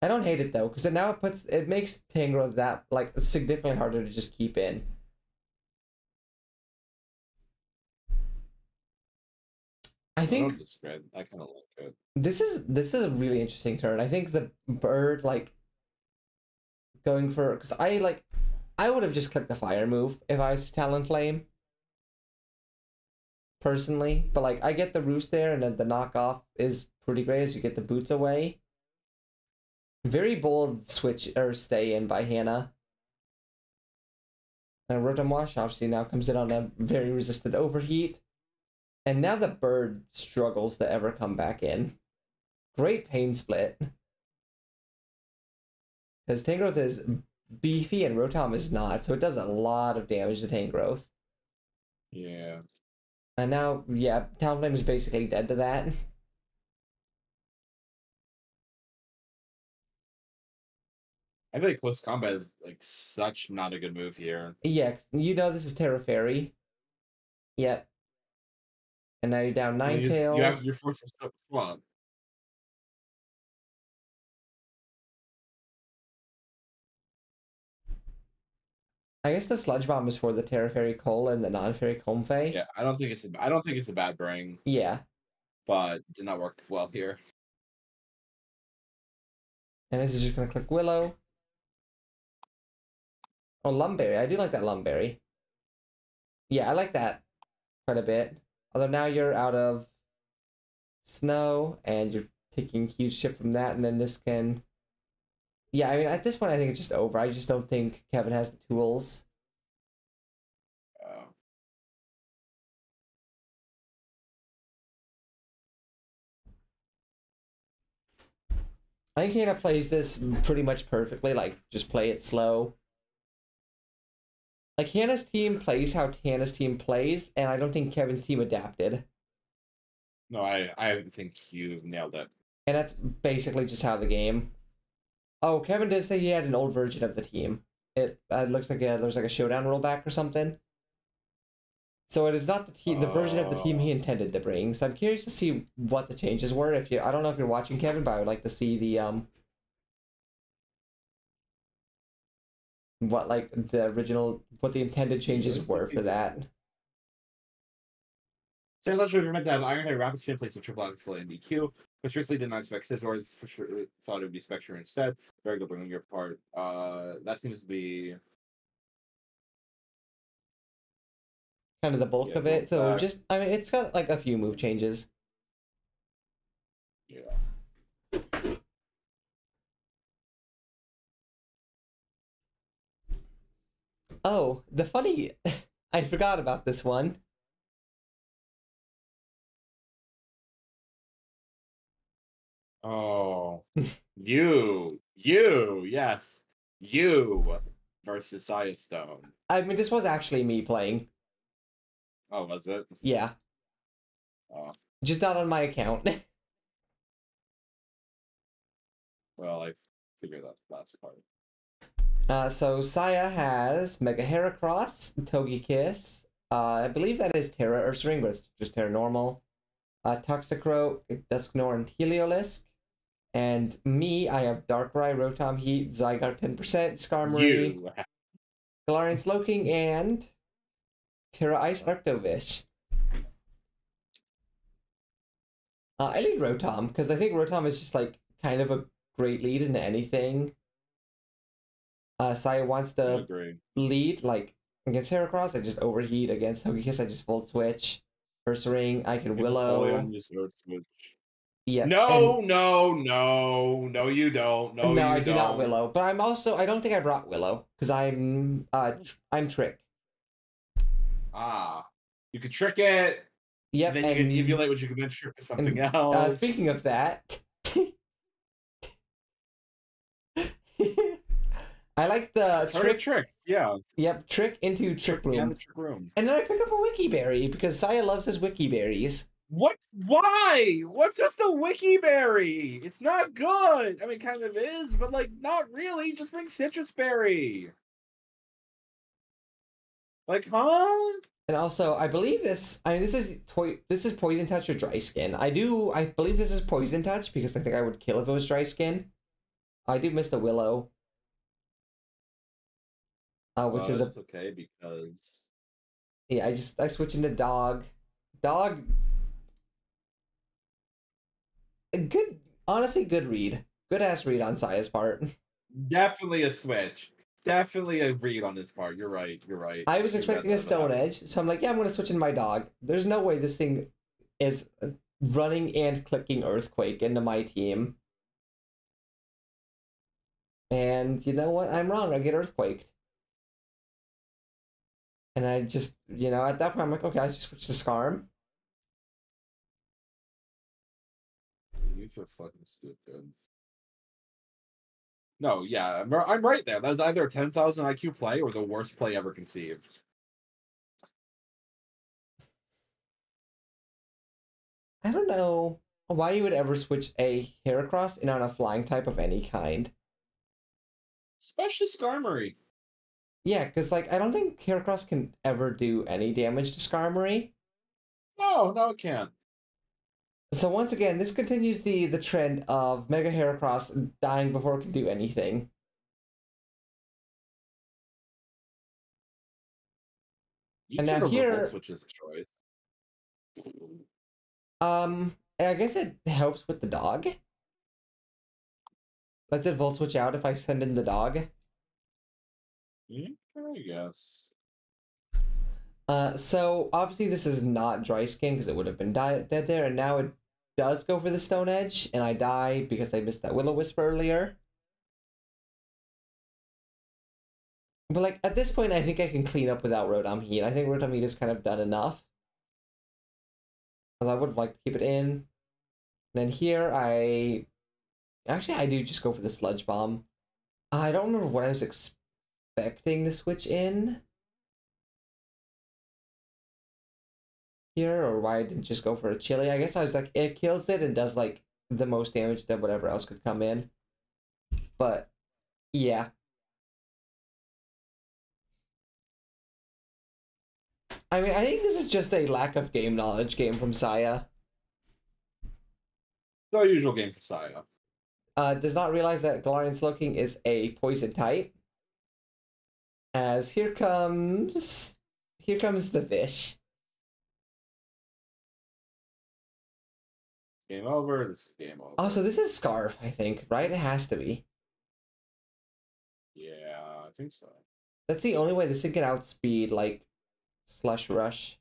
I don't hate it though, because it makes Tangrowth that like significantly harder to just keep in. I think I kind of like it. This is a really interesting turn. I think the bird like going for because I would have just clicked the fire move if I was Talonflame. Personally, but like I get the roost there, and then the knockoff is pretty great as you get the boots away. Very bold switch or stay in by Hannah. And Rotom Wash obviously now comes in on a very resistant overheat. And now the bird struggles to ever come back in. Great pain split. Because Tangrowth is beefy and Rotom is not, so it does a lot of damage to Tangrowth. Yeah. And now, yeah, Talonflame is basically dead to that. I feel like close combat is like such not a good move here. Yeah, you know this is Terra Fairy. Yep. And now you're down Ninetales. You're forced to swap. I guess the Sludge Bomb is for the Terra Fairy Coal and the non-Fairy Comfey. Yeah, I don't think it's a bad bring. Yeah. But did not work well here. And this is just gonna click Willow. Oh, Lumberry. I do like that Lumberry. Yeah, I like that quite a bit. Although now you're out of snow and you're taking huge chip from that, and then this can. Yeah, I mean, at this point, I think it's just over. I just don't think Kevin has the tools. I think Hannah plays this pretty much perfectly. Like, just play it slow. Like, Hannah's team plays how Hannah's team plays, and I don't think Kevin's team adapted. No, I think you nailed it. And that's basically just how the game. Oh, Kevin did say he had an old version of the team. It looks like there's like a showdown rollback or something. So it is not the version of the team he intended to bring. So I'm curious to see what the changes were. I don't know if you're watching, Kevin, but I would like to see the what the intended changes were for that. Sandslash would meant to have Ironhead Rapid Spin place of triple Axel and DQ, but seriously did not expect Scizor. For sure thought it would be Spectre instead. Very good bringing your part. That seems to be kind of the bulk of it. So just, I mean, it's got like a few move changes. Yeah. Oh, the funny, I forgot about this one. Oh, yes, you versus Stone. I mean, this was actually me playing. Oh, was it? Yeah. Oh. Just not on my account. Well, I figured that last part. So Saya has Mega Heracross, Togekiss. I believe that is Terra Ursaring, but it's just Terra Normal. Toxicroak, Dusknoir, and Heliolisk. And me, I have Darkrai, Rotom, Heat, Zygarde 10%, Skarmory, You. Galarian Slowking, and Terra Ice Arctovish. I lead Rotom, because I think Rotom is just like kind of a great lead into anything. Saya wants to lead, like against Heracross, I just overheat. Against Togekiss, I just Volt Switch. Ursaring, I can Willow. Yeah. No, no, you don't. No, I you do not don't. Willow. But I'm also, I don't think I brought Willow, because I'm Trick. Ah. You could trick it. Yep. Then you can evolate, which you can then trick to something else. Speaking of that, I like the trick. Yeah. Yep, trick into trick room. Yeah, the trick room. And then I pick up a wiki berry because Saya loves his wiki berries. What? Why? What's with the wiki berry? It's not good. I mean, kind of is, but like, not really. Just bring citrus berry. Like, huh? And also, I believe this. I mean, this is poison touch or dry skin. I believe this is poison touch because I think I would kill if it was dry skin. I do miss the Willow. Which is okay because yeah, I switch into dog. Dog. Good, honestly, good read. Good ass read on Saya's part. Definitely a switch. Definitely a read on this part. You're right. I was expecting a Stone Edge, so I'm like, yeah, I'm gonna switch into my dog. There's no way this thing is running and clicking Earthquake into my team. And you know what? I'm wrong. I get Earthquaked. And I just, at that point, I'm like, okay, I just switch to Skarm. You feel fucking stupid. No, yeah, I'm right there. That was either a 10,000 IQ play or the worst play ever conceived. I don't know why you would ever switch a Heracross in on a flying type of any kind. Especially Skarmory. Yeah, because, like, I don't think Heracross can ever do any damage to Skarmory. No, it can't. So once again, this continues the trend of Mega Heracross dying before it can do anything. And now here, which is choice. I guess it helps with the dog. Lets it Volt Switch out if I send in the dog. Yeah, I guess. So obviously this is not dry skin because it would have been dead there, and now it does go for the Stone Edge, and I die because I missed that Will-O-Wisp earlier. But like at this point, I think I can clean up without Rotom Heat. I think Rotom Heat is kind of done enough. I would like to keep it in. And then here I do just go for the Sludge Bomb. I don't remember what I was expecting to switch in here, or why I didn't just go for a Chili. I guess I was like, it kills it and does like the most damage that whatever else could come in. But yeah. I mean, I think this is just a lack of game knowledge game from Saya. The usual game for Saya. Does not realize that Galarian Slowking is a poison type. As here comes the fish. Game over. This is game over. Oh, so this is Scarf, I think, right? It has to be. Yeah, I think so. That's the only way this thing can outspeed, like, Slush Rush.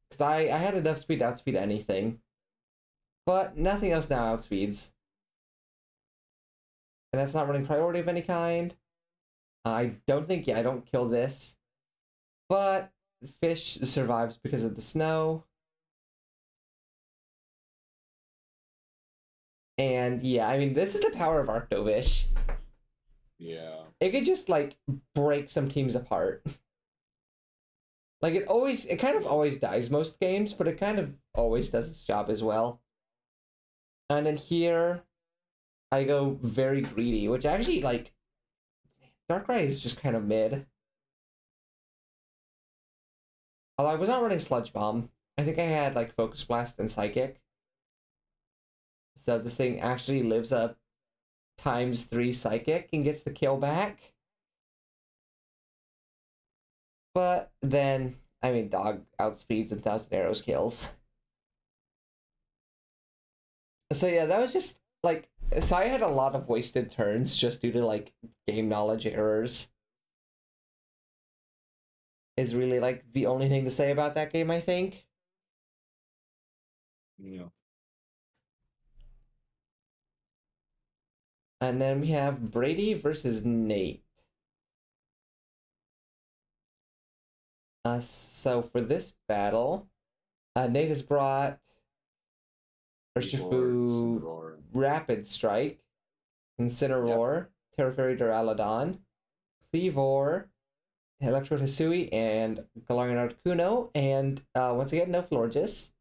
Because I had enough speed to outspeed anything. But nothing else now outspeeds. And that's not running priority of any kind. I don't kill this. But fish survives because of the snow. And yeah, I mean, this is the power of Arctovish. Yeah. It could just like break some teams apart. Like it kind of always dies most games, but it kind of always does its job as well. And then here, I go very greedy, which actually like Darkrai is just kind of mid. Although I was not running Sludge Bomb. I think I had like Focus Blast and Psychic. So this thing actually lives up ×3 Psychic and gets the kill back. But then, I mean, Dog outspeeds and 1,000 Arrows kills. So yeah, that was just like, so I had a lot of wasted turns just due to like game knowledge errors. Is really like the only thing to say about that game, I think. Yeah. And then we have Brady versus Nate. So for this battle, Nate has brought Urshifu Rapid Strike, Incineroar, Terra Fairy Duraludon, Cleavor, Electrode Hisui, and Galarian Articuno, and once again, no Florges.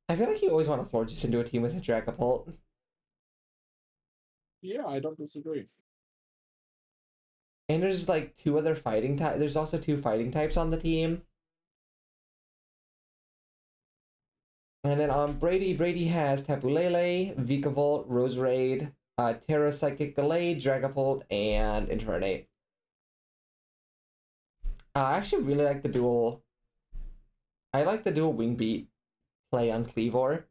I feel like you always want to Florges into a team with a Dragapult. Yeah, I don't disagree. And there's like two other fighting types. There's also two fighting types on the team. And then on Brady has Tapu Lele, Vikavolt, Roserade, Terra Psychic Delay, Dragapult, and Infernape. I actually really like the dual. I like the dual Wing Beat play on Cleavor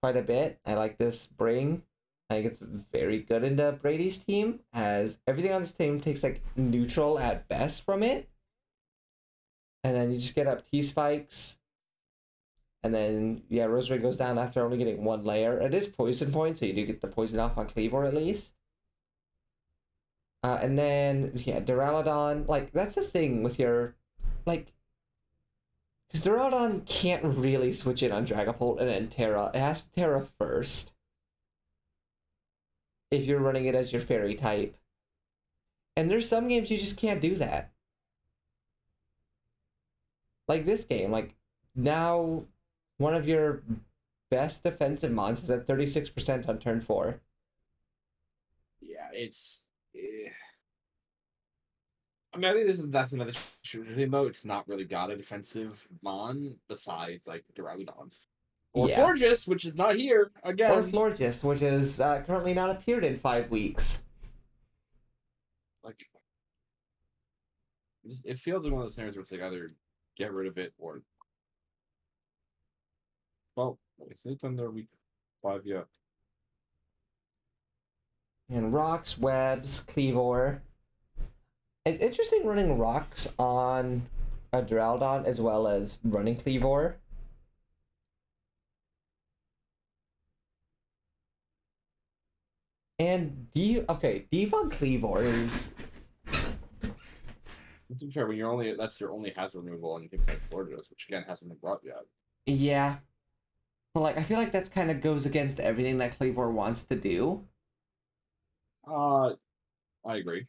quite a bit. I like this Bring. I think it's very good into Brady's team, as everything on this team takes like neutral at best from it. And then you just get up T-Spikes. And then, yeah, Roserade goes down after only getting one layer. It is poison point, so you do get the poison off on Cleavor at least. And then, yeah, Duraludon, like, that's the thing with your, like, because Duraludon can't really switch in on Dragapult and then Terra. It has to Terra first. If you're running it as your fairy type. And there's some games you just can't do that. Like this game, like, now one of your best defensive mons is at 36% on turn 4. Yeah, it's... I mean, I think that's another thing, though. It's not really got a defensive mon besides, like, Duraludon. Or Yeah. Florges, which is not here, again. Or Florges, which is currently not appeared in 5 weeks. Like, it feels like one of those scenarios where it's like either get rid of it or... Well, it's not under week 5 yet. And Rocks, Webs, Cleavor. It's interesting running Rocks on a Duraludon as well as running Cleavor. And Defog Cleavor is... To be fair, when that's your only hazard removal on anything besides Florida's, which again hasn't been brought yet. Yeah. But like I feel like that's kind of goes against everything that Cleavor wants to do. I agree.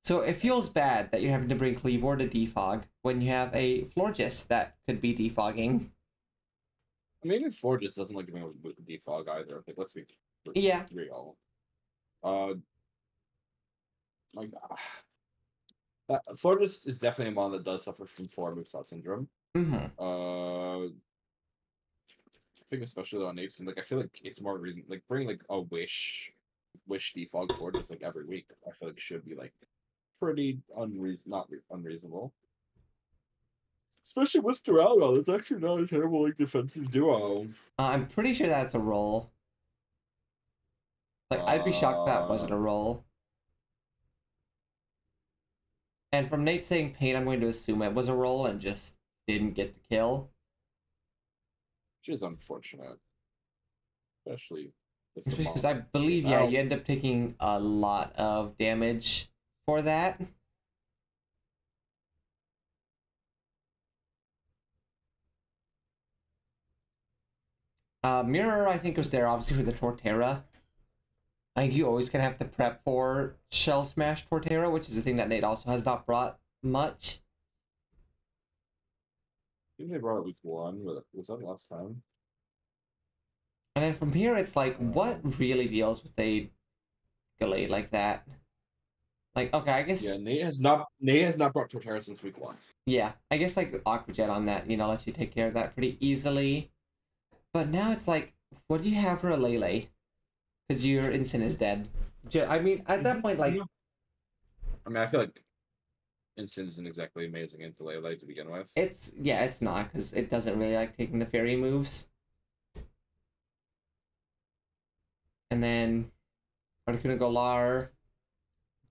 So it feels bad that you're having to bring Cleavor to defog when you have a Florges that could be defogging. I mean, even Florges doesn't like doing with the defog either. Like, let's be real. Like, Florges is definitely a mon that does suffer from 4 moveset syndrome. Mm-hmm. I think especially on Nate's, like I feel like it's more reason like bring like a wish defog Florges like every week. I feel like it should be like pretty unreasonable. Especially with Duraludon, it's actually not a terrible like defensive duo. I'm pretty sure that's a roll. Like I'd be shocked that wasn't a roll. And from Nate saying pain, I'm going to assume it was a roll and just didn't get the kill. Which is unfortunate. Especially because I believe, yeah, you end up taking a lot of damage for that. Mirror, I think, was there obviously for the Torterra. I think you always kind of have to prep for Shell Smash Torterra, which is a thing that Nate also has not brought much. I think they brought it week 1, but was that last time? And then from here, it's like, what really deals with a Gallade like that? Like, okay, I guess. Yeah, Nate has not brought Torterra since week 1. Yeah, I guess like Aqua Jet on that, lets you take care of that pretty easily. But now it's like, what do you have for a Lele? Because your Instant is dead. I mean, at that point, like. I mean, I feel like Instant isn't exactly amazing into Lele to begin with. It's not, because it doesn't really like taking the fairy moves. And then Articuno Galar.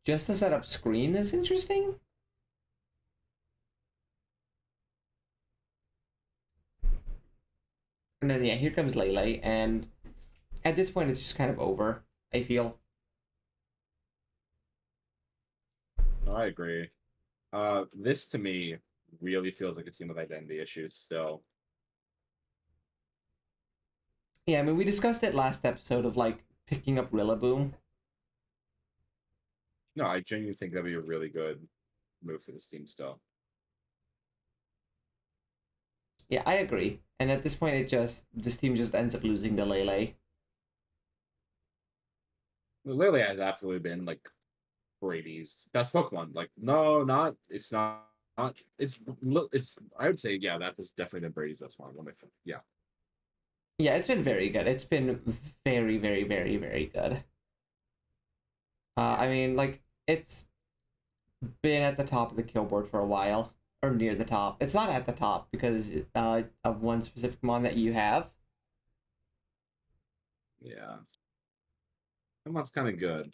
Just to set up screen is interesting. And then yeah, here comes Lele, and at this point it's just kind of over, I feel. I agree. This to me really feels like a team with identity issues still. Yeah, I mean, we discussed it last episode of like picking up Rillaboom. No, I genuinely think that'd be a really good move for this team still. Yeah, I agree. And at this point, this team just ends up losing to Lele. Lele has absolutely been like Brady's best Pokemon. Like, no, not it's not. It's. I would say, yeah, that has definitely been Brady's best one. Yeah. Yeah, it's been very good. It's been very, very, very, very good. I mean, like, it's been at the top of the kill board for a while, or near the top. It's not at the top because of one specific mon that you have. Yeah. That one's kind of good.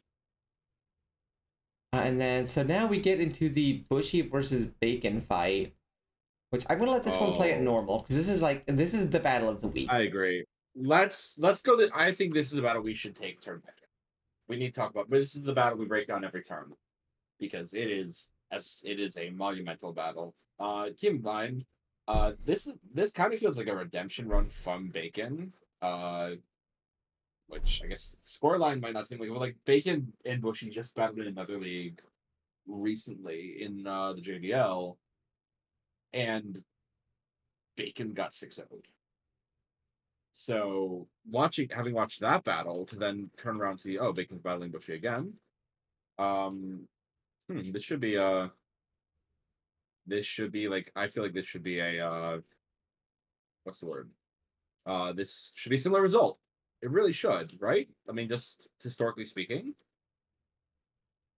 And then, so now we get into the Bushy versus Bacon fight, which I'm gonna let this one play at normal because this is the battle of the week. I agree. Let's go. I think this is a battle we should take turn pick. We need to talk about, but this is the battle we break down every turn because it is a monumental battle. Keep in mind, this kind of feels like a redemption run from Bacon. Which I guess scoreline might not seem like, but like Bacon and Bushy just battled in another league recently in the JDL, and Bacon got 6-0'd. So having watched that battle to then turn around and see, oh, Bacon's battling Bushy again. This should be like, I feel like this should be a what's the word? This should be a similar result. It really should, right? I mean, just historically speaking.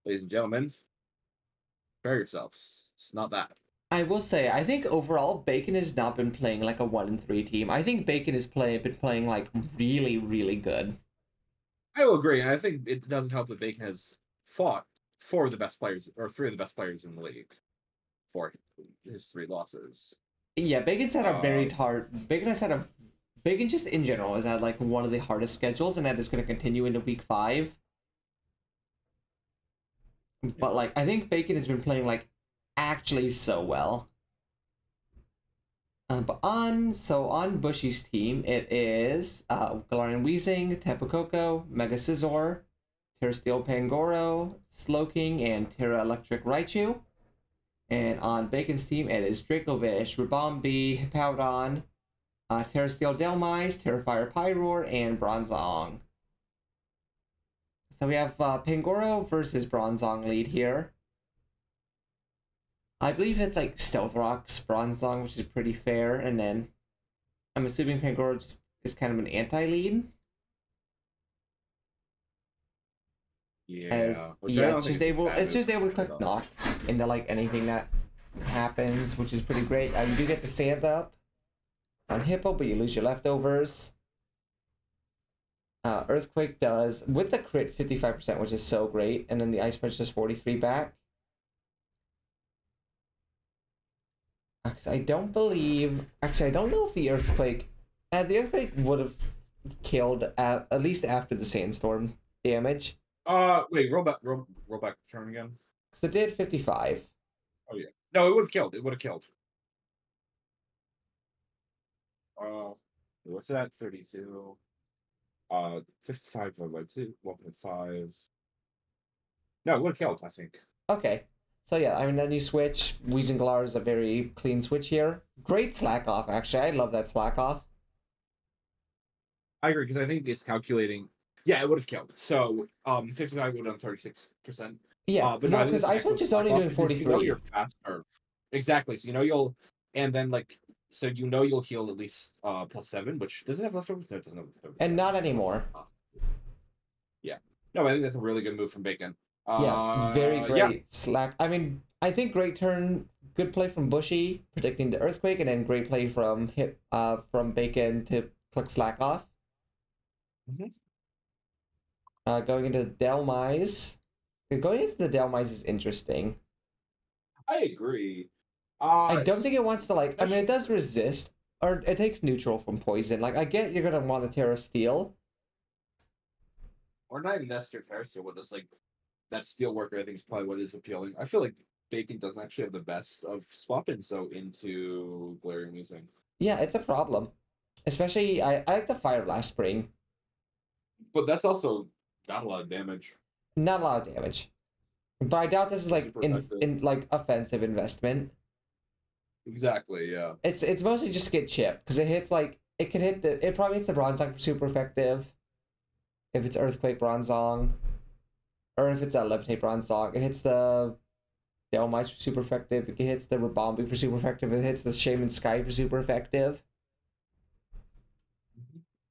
Ladies and gentlemen, prepare yourselves. It's not that. I will say, I think overall Bacon has not been playing like a 1-3 team. I think Bacon has been playing like really, really good. I will agree, and I think it doesn't help that Bacon has fought for the best players, or 3 of the best players in the league, for his 3 losses. Yeah, Bacon's had a very hard. Bacon just in general has had like one of the hardest schedules, and that is going to continue into week 5. But like, I think Bacon has been playing like actually so well. But on Bushy's team, it is Galarian Weezing, Tapu Koko, Mega Scizor, Terrasteel Pangoro, Slowking, and Terra Electric Raichu. And on Bacon's team, it is Dracovish, Ribombee, Hippowdon, Terrasteel Delmise, Terrafire Pyroar, and Bronzong. So we have Pangoro versus Bronzong lead here. I believe it's like Stealth Rock's Bronzong, which is pretty fair, and then I'm assuming Pangoro just is kind of an anti-lead. Yeah. It's just able to click knock into like anything that happens, which is pretty great. You do get to sand up on Hippo, but you lose your leftovers. Earthquake does, with the crit, 55%, which is so great, and then the Ice Punch does 43 back. I don't know if the Earthquake would have killed at least after the Sandstorm damage. Wait, roll back turn again. Because it did 55. Oh yeah. No, it would have killed. What's that? 32. 55 divided by 2, 1.5. No, it would have killed, I think. Okay. So yeah, I mean, then you switch. Weezinglar is a very clean switch here. Great slack off, actually. I love that slack off. I agree, because I think it's calculating. Yeah, it would have killed. So, 55 would have done 36%. Yeah, But no, I well, think because it's an Ice Witch excellent is slack only off doing because you know 43. you're faster. Exactly. So you know you'll, and then like, so you know you'll heal at least +7, which does it have leftovers? No, it doesn't have leftovers. And not anymore. Yeah. No, I think that's a really good move from Bacon. Yeah, very great Yeah. slack. I mean, I think great turn, good play from Bushy, predicting the earthquake, and then great play from from Bacon to click slack off. Mhm. Going into the Delmise. Going into the Delmise is interesting. I agree. I don't think it wants to like. I mean, it does especially- resist, or it takes neutral from poison. Like, I get you're gonna want to Terra Steel. Or not even necessarily Terrestrial, but just like that Steelworker, I think is probably what is appealing. I feel like Bacon doesn't actually have the best of swapping so into Glaring Musing. Yeah, it's a problem. Especially, I like the Fire Blast Spring. But that's also not a lot of damage. Not a lot of damage. But I doubt this is like Super in effective. like offensive investment. Exactly, yeah. It's mostly just get chip because it hits like it can hit the it probably hits the Bronzong for super effective. If it's Earthquake Bronzong, or if it's a Levitate Bronzong, it hits the Delmice for super effective. It hits the Rabombi for super effective. It hits the Shaman Sky for super effective.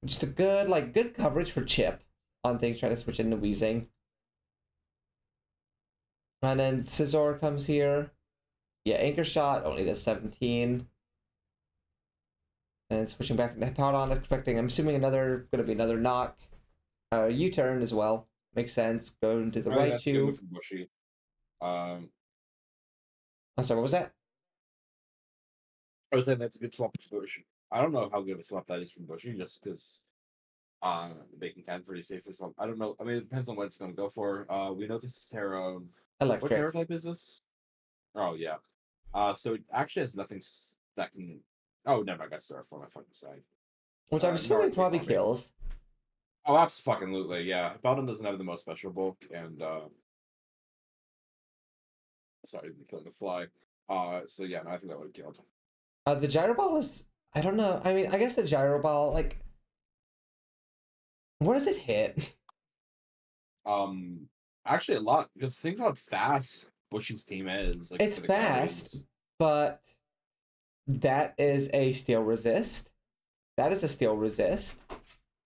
Just a good coverage for chip on things trying to switch into Wheezing. And then Scizor comes here. Yeah, Anchor Shot only does 17. And switching back into Powdon, I'm assuming gonna be another knock. U-turn as well. Makes sense. Go into the right That's a good shoe. move from Bushy. I'm sorry, what was that? I was saying that's a good swap for Bushy. I don't know how good of a swap that is from Bushy, just because Bacon can pretty safely swap. I don't know. I mean, it depends on what it's going to go for. We know this is Terra. What Electric. Terra type is this? Oh, yeah. So it actually has nothing that can. Oh, never. I got Terra for my fucking side. Which I'm assuming probably kills. Oh, absolutely. Yeah. Bottom doesn't have the most special bulk, and sorry, I'm feeling the fly. So yeah, no, I think that would have killed. The gyro ball was, I don't know. I mean, I guess the gyro ball, like, what does it hit? Actually a lot, because think how fast Bushy's team is. Like, It's for the fast, carries. but that is a steel resist. That is a steel resist.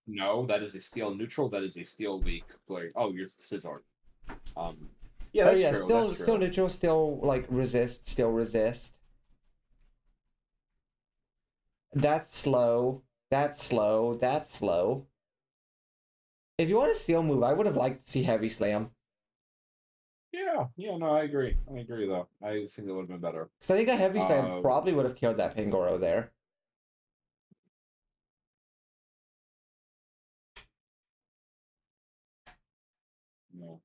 No, that is a steel neutral. That is a steel weak player. Oh, you're Scizor. Yeah, Oh that's yeah, true. still That's still true. neutral, still like resist, still resist. That's slow. That's slow. That's slow. If you want a steel move, I would have liked to see Heavy Slam. Yeah, no, I agree. I agree, though. I think that would have been better. Because I think a Heavy Slam probably would have killed that Pangoro there. No.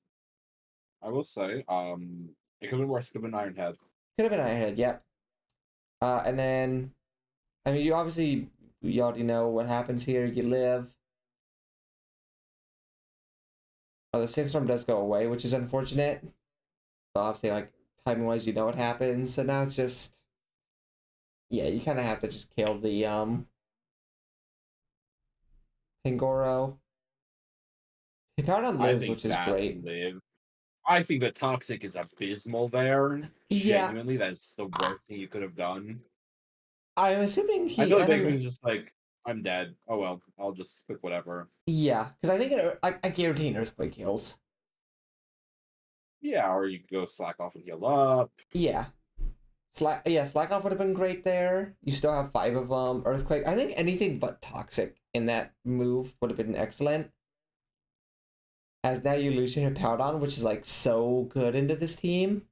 I will say, it could have been worse. It could have been Iron Head. Could have been Ironhead, yeah. And then, I mean, you already know what happens here. You live. Oh, the Sandstorm does go away, which is unfortunate. But obviously, like, timing-wise, you know what happens. So now it's just... Yeah, you kind of have to just kill the, Pangoro. He powered on lives, which is great. I think the Toxic is abysmal there. Yeah. Genuinely, that's the worst thing you could have done. I'm assuming I feel like Bakeman's just like, I'm dead. Oh well, I'll just pick whatever. Yeah, because I think I guarantee an Earthquake kills. Yeah, or you could go slack off and heal up. Yeah. Slack off would have been great there. You still have 5 of them. Earthquake. I think anything but Toxic in that move would have been excellent. As now you lose your Powdon, which is like so good into this team.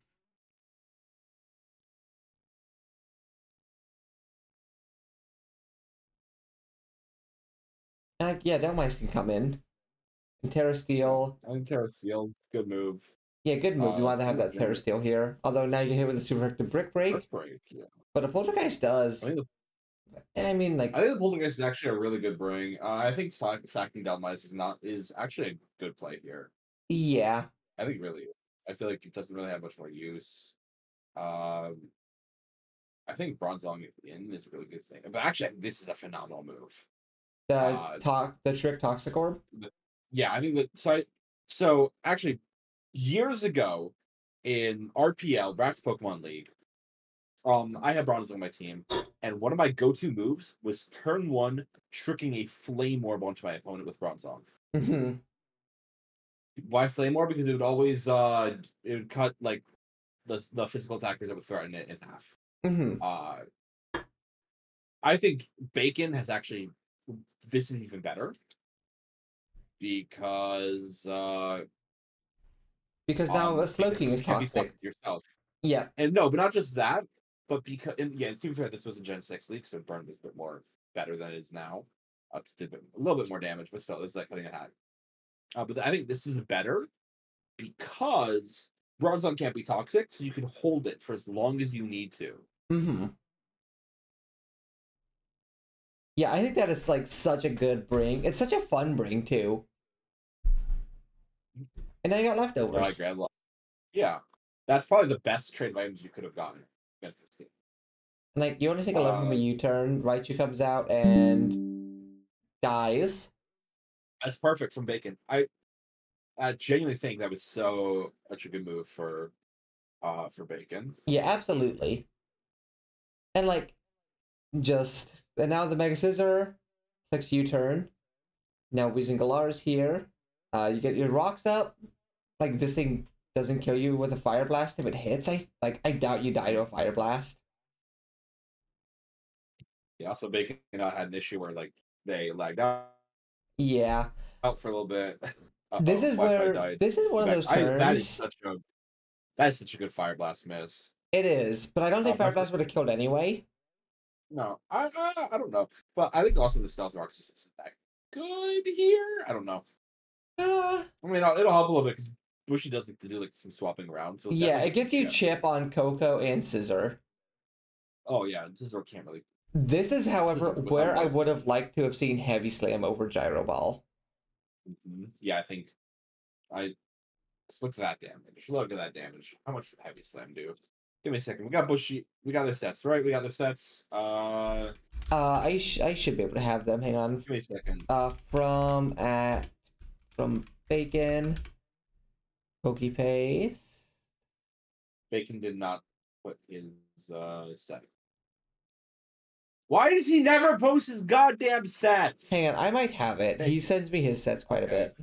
Yeah, Delmice can come in. And Terra Steel. I think Terra Steel, good move. Yeah, good move. You want to have that Terra Steel here. Although now you get hit with a super effective Brick Break. Yeah. But a Poltergeist does I mean, like, I think the Poltergeist is actually a really good bring. I think sacking down mice is actually a good play here. yeah. I think really, I feel like it doesn't really have much more use. Um, I think Bronzong in is a really good thing. But actually, I think this is a phenomenal move. Uh, The trick Toxic Orb. yeah, I think that so actually years ago in RPL Rats Pokemon League, I had Bronzong on my team, and one of my go-to moves was turn one tricking a Flame Orb onto my opponent with Bronzong. Mm-hmm. Why Flame Orb? Because it would always it would cut like the physical attackers that would threaten it in half. Mm-hmm. Uh, I think Bacon has actually this is even better because Because now a Slowking you is can't be toxic. toxic yourself. Yeah. And no, but not just that, but because yeah, to be fair, this was a Gen 6 league, so Burn was a bit more better than it is now. It's a little bit more damage, but still, it's like cutting a hat. But I think this is better because Bronzong can't be toxic, so you can hold it for as long as you need to. Mm-hmm. Yeah, I think that is like such a good bring. It's such a fun bring too. And now you got leftovers. Grand Luck. Yeah, that's probably the best trade of items you could have gotten against this team. Like you want to take a look from a Uh, U-turn, Raichu comes out and dies. that's perfect from Bacon. I genuinely think that was such a good move for Bacon. Yeah, absolutely. And like and now the Mega Scissor clicks U-turn. Now Weezing here. You get your rocks up. Like this thing doesn't kill you with a Fire Blast if it hits. I doubt you die to a Fire Blast. Yeah, also Bacon had an issue where like they lagged out Yeah. for a little bit. This Uh-oh, is Wi-Fi where died. this is one of those turns. That is such a good Fire Blast miss. It is, but I don't think Fire Blast would have killed anyway. No, I don't know, but I think also the Stealth Rock just isn't that good here. I don't know. I mean, it'll help a little bit because Bushy does like to do like some swapping around, so Yeah, definitely it gets you chip on Coco and Scissor. Oh yeah, Scissor can't really. This is, however, Scissor where I would have liked to have seen Heavy Slam over Gyro Ball. Yeah, I think I let's look at that damage. Look at that damage. How much would Heavy Slam do? Give me a second. We got Bushy. We got their sets, right? We got their sets. I should be able to have them. Hang on. Give me a second. From Bacon, PokePaste. Bacon did not put his set. Why does he never post his goddamn sets? Hang on, I might have it. He sends me his sets quite a bit.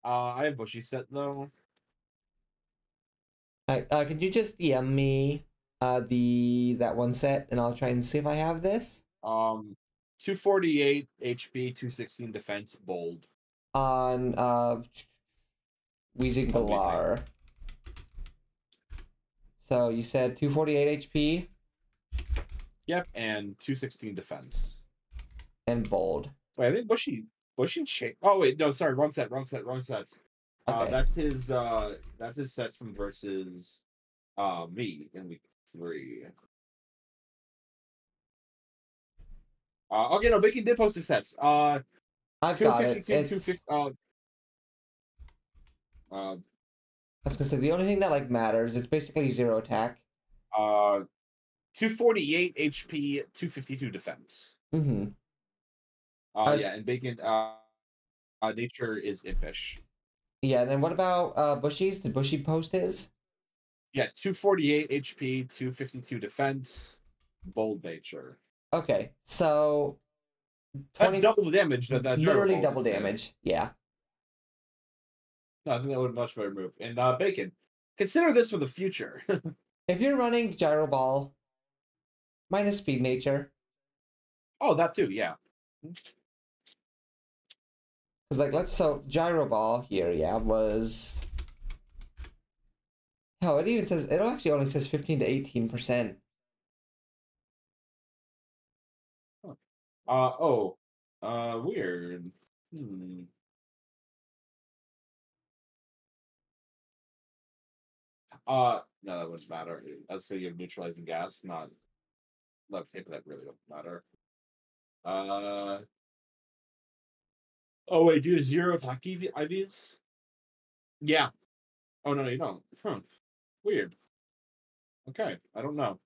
I have Bushy set though. Could you just DM me that one set and I'll try and see if I have this? 248 HP, 216 defense, bold. On Weezing Galar. So you said 248 HP? Yep, and 216 defense. And bold. Wait, I think Bushy oh wait, no, sorry, wrong sets. Okay. That's his sets from versus me in week 3. Okay, no, Bacon did post his sets. I've got it. It's... I was gonna say the only thing that like matters, it's basically 0 attack. 248 HP, 252 defense. Mm-hmm. Yeah, and Bacon nature is impish. Yeah, and then what about Bushy's? Did Bushy post his? Yeah, 248 HP, 252 defense, bold nature. Okay, so 20... That's double the damage. That literally double damage. Yeah. No, I think that would be a much better move. And Bacon, consider this for the future. If you're running Gyro Ball, minus speed nature. Oh, that too, yeah. Because so Gyro Ball here, yeah, was... Oh, it even says, it actually only says 15 to 18%. Weird. No, that wouldn't matter. Let's say you have neutralizing gas, not left tape that really don't matter. Oh wait, do you have zero Taki IVs? Yeah. Oh no, you don't. Huh. Weird. Okay, I don't know.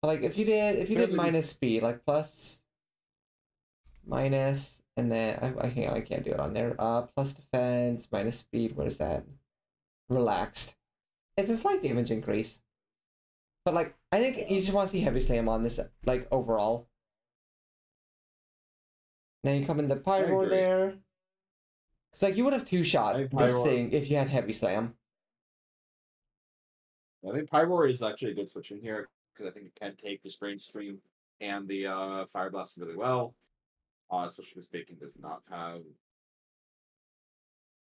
Like if you did Apparently, minus speed, like plus, minus, and then I can't do it on there. Plus defense, minus speed. What is that? Relaxed. It's a slight damage increase. But like I think you just want to see heavy slam on this like overall. Now you come in the pyro there. It's like you would have two-shot this thing if you had heavy slam. I think Pyroar is actually a good switch in here because I think it can take the Strange Stream and the Fire Blast really well. Especially because Bacon does not have.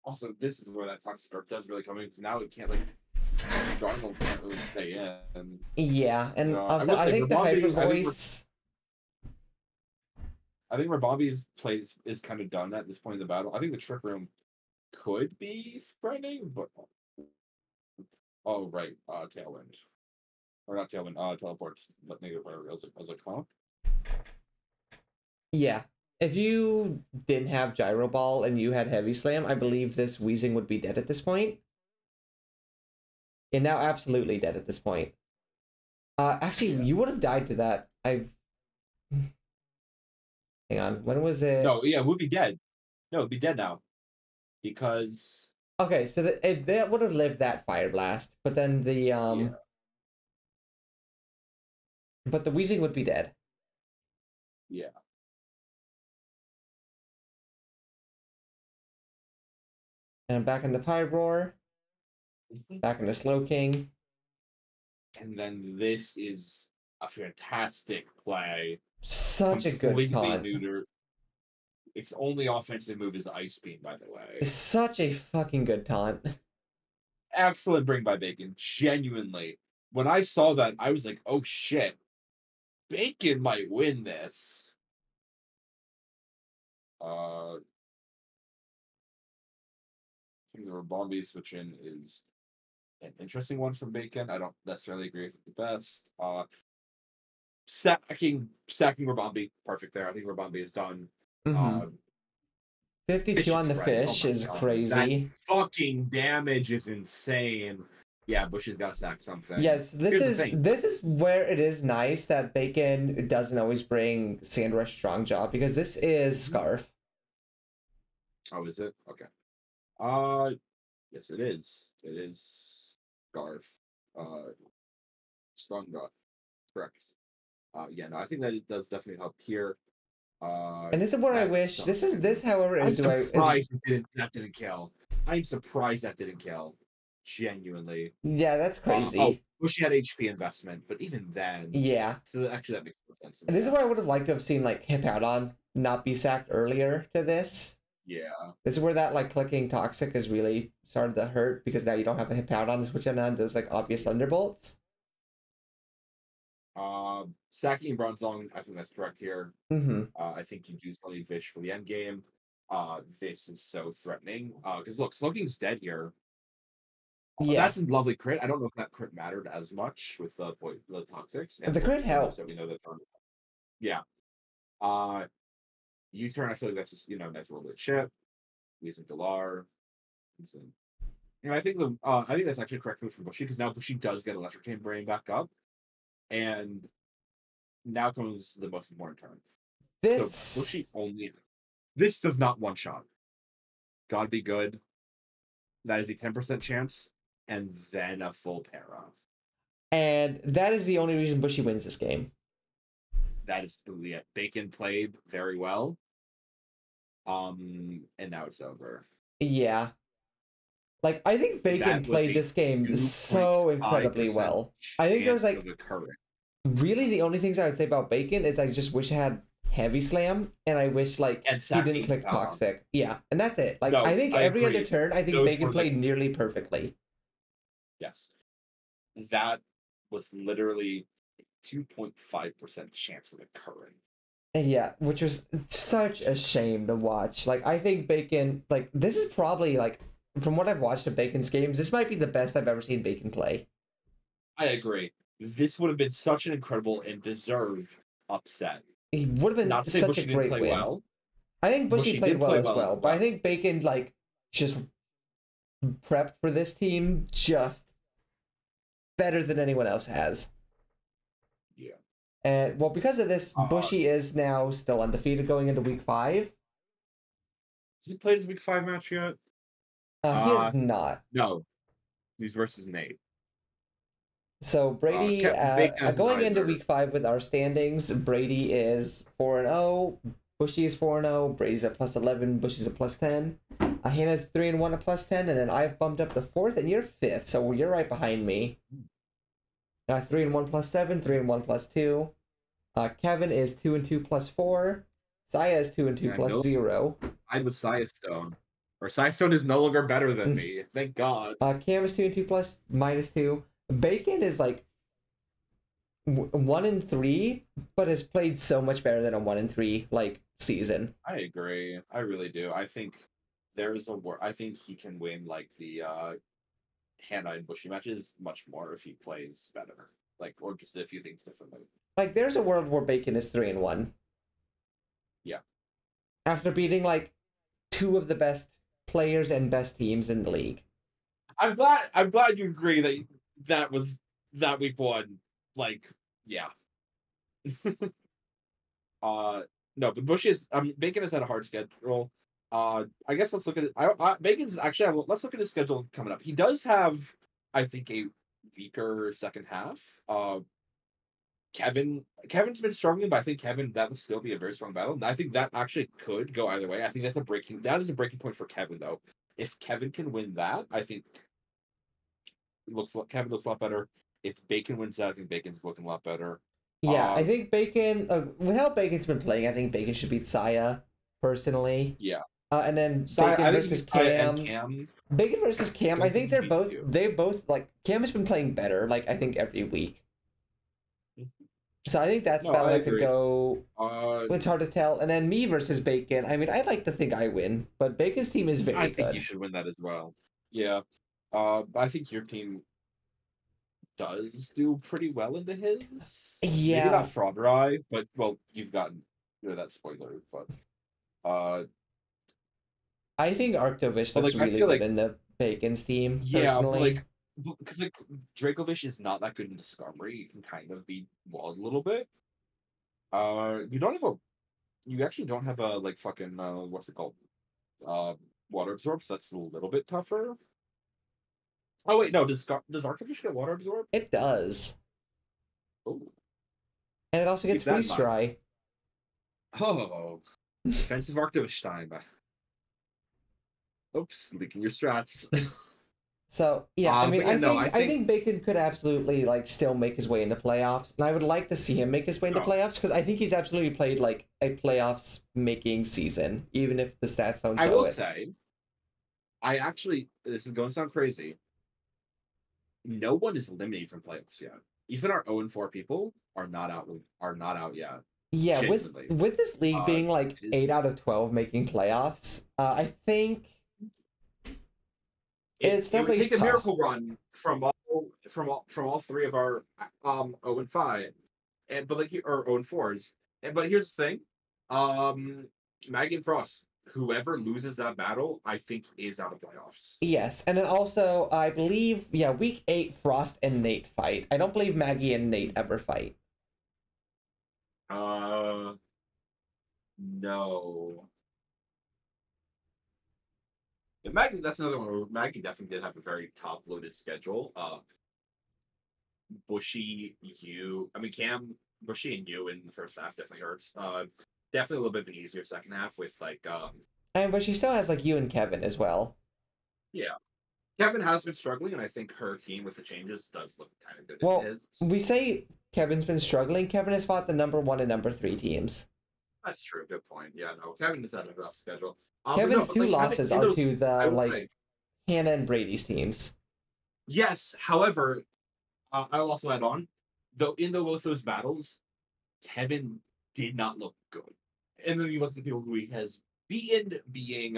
Also, this is where that Toxic Arc does really come in because now it can't like. Darnold can't really stay in. Yeah, and I think the Hyper Voice. I think Rabambi's play is kind of done at this point in the battle. I think the Trick Room could be threatening, but oh right, Tailwind, or not Tailwind, Teleports, negative whatever. I was like, huh? Yeah, if you didn't have Gyro Ball and you had Heavy Slam, I believe this Weezing would be dead at this point. And now absolutely dead at this point. Actually, yeah. You would have died to that. Hang on, when was it? No, yeah, we'd be dead. No, it'd be dead now. Because... Okay, so that would have lived that Fire Blast, but then the, Yeah. But the Weezing would be dead. Yeah. And back in the Pyroar. Back in the Slowking. And then this is a fantastic play. Such a good taunt. Neuter. Its only offensive move is Ice Beam, by the way. It's such a fucking good taunt. Excellent bring by Bacon. Genuinely. When I saw that, I was like, oh shit. Bacon might win this. I think the Rabambi switch in is an interesting one from Bacon. I don't necessarily agree with it the best. Sacking Rabambi, perfect there. I think Rabambi is done. 52 on the fish is crazy. That fucking damage is insane. Yeah, Bushy's got to sack something. Yes, this is where it is nice that Bacon doesn't always bring Sandrush Strong Jaw because this is Scarf. Oh, is it? Okay. Yes, it is. It is Scarf. Strong Jaw. Correct. Yeah, no, I think that it does definitely help here. And this is what I wish. This, however, is that didn't kill. I'm surprised that didn't kill. Genuinely. Yeah, that's crazy. Bushy had HP investment, but even then. Yeah. So actually, that makes more sense. And this is where I would have liked to have seen like Hippowdon not be sacked earlier to this. Yeah. This is where that like clicking Toxic has really started to hurt because now you don't have a Hippowdon to switch in on those like obvious Thunderbolts. Sacking Bronzong, I think that's correct here. I think you do still need Vish for the end game. This is so threatening. Because look, Slowking's dead here. Yeah, that's a lovely crit. I don't know if that crit mattered as much with the Toxics. And the crit helped. So we know that. Yeah. U-turn. I feel like that's just nice little bit of chip. Using Galar. And I think that's actually correct move from Bushy because now Bushy does get Electric Chain Brain back up. And now comes the most important turn. So Bushy this does not one shot. Gotta be good. That is a 10% chance, and then a full para. And that is the only reason Bushy wins this game. That is it. Bacon played very well. And now it's over. Yeah. Like, I think Bacon played this game so incredibly well. I think there's like really the only things I would say about Bacon is I just wish I had Heavy Slam and I wish like he didn't click Toxic. Yeah, and that's it. Like I think every other turn I think Bacon played nearly perfectly. Yes. That was literally 2.5% chance of occurring. Yeah, which was such a shame to watch. Like I think Bacon this is probably like from what I've watched of Bacon's games, this might be the best I've ever seen Bacon play. I agree. this would have been such an incredible and deserved upset. He would have been Not to say such a Bushy didn't great play win. well. I think Bushy played did well play as well, but I think Bacon like just prepped for this team just better than anyone else has. Yeah. And well, because of this, Bushy is now still undefeated going into week 5. Has he played his week 5 match yet? He is not. No. He's versus Nate. So Brady, going into week 5 with our standings, Brady is 4-0, Bushy is 4-0, Brady's at +11, Bushy's at +10. Hannah's 3-1 at +10, and then I've bumped up to 4th, and you're 5th, so you're right behind me. 3-1 +7, 3-1 +2. Kevin is 2-2 +4. Saya is 2-2 +0. I was Saya Stone. Or Saya Stone is no longer better than me. Thank God. Cam is 2-2 +-2. Bacon is like 1-3, but has played so much better than a 1-3 like season. I agree. I really do. I think I think he can win like the Hannah and Bushy matches much more if he plays better. Like, or just a few things differently. Like, there's a world where Bacon is 3-1. Yeah. After beating like 2 of the best players and best teams in the league. I'm glad you agree that was that week 1. Like, yeah. No, but Bacon has had a hard schedule. I guess let's look at it. Bacon's actually. Let's look at his schedule coming up. He does have, I think, a weaker second half. Kevin's been struggling, but I think that would still be a very strong battle. And I think that actually could go either way. I think that is a breaking point for Kevin, though. If Kevin can win that, I think Kevin looks a lot better. If Bacon wins that, I think Bacon's looking a lot better. Yeah, I think Bacon, with how Bacon's been playing, I think Bacon should beat Saya, personally. Yeah. And then Bacon versus Cam. Bacon versus Cam, I think they both, like, Cam has been playing better, like, I think every week. So I think that's battle that could go, it's hard to tell. And then me versus Bacon, I mean, I'd like to think I win, but Bacon's team is very good. I think you should win that as well. Yeah. I think your team does do pretty well into his. Yeah. Maybe not Fraud Rye, but, well, you've gotten rid of that spoiler, but... I think Arctovish looks really good in the Bacon's team, personally. Because like Dracovish is not that good in Discovery. You can kind of be walled a little bit. You actually don't have a like fucking what's it called? Water absorb, so that's a little bit tougher. Oh wait, no, does Arctovish get water absorb? It does. Oh. And it also gets freeze dry. Oh, defensive Arctovish time. Oops, leaking your strats. So yeah, I mean, I think Bacon could absolutely like still make his way into playoffs, and I would like to see him make his way into playoffs because I think he's absolutely played like a playoffs making season, even if the stats don't show it. I will say, this is going to sound crazy. No one is eliminated from playoffs yet. Even our 0-4 people are not out yet. Yeah, with this league being like 8 out of 12 making playoffs, I think. It would take a miracle run from all 3 of our 0-5, but 0-4s. But here's the thing, Maggie and Frost, whoever loses that battle, I think is out of playoffs. Yes, and then also I believe week 8 Frost and Nate fight. I don't believe Maggie and Nate ever fight. No. Maggie, that's another one where Maggie definitely did have a very top-loaded schedule. Cam, Bushy, and you in the first half definitely hurts. Definitely a little bit of an easier second half with but she still has like you and Kevin as well. Yeah, Kevin has been struggling, and I think her team with the changes does look kind of good. Well, we say Kevin's been struggling. Kevin has fought the number 1 and number 3 teams. That's true. Good point. Yeah, no, Kevin has had a rough schedule. Kevin's 2 losses are to the Hannah and Brady's teams. Yes, however, I'll also add on, though in both those battles, Kevin did not look good. And then you look at the people who he has beaten, being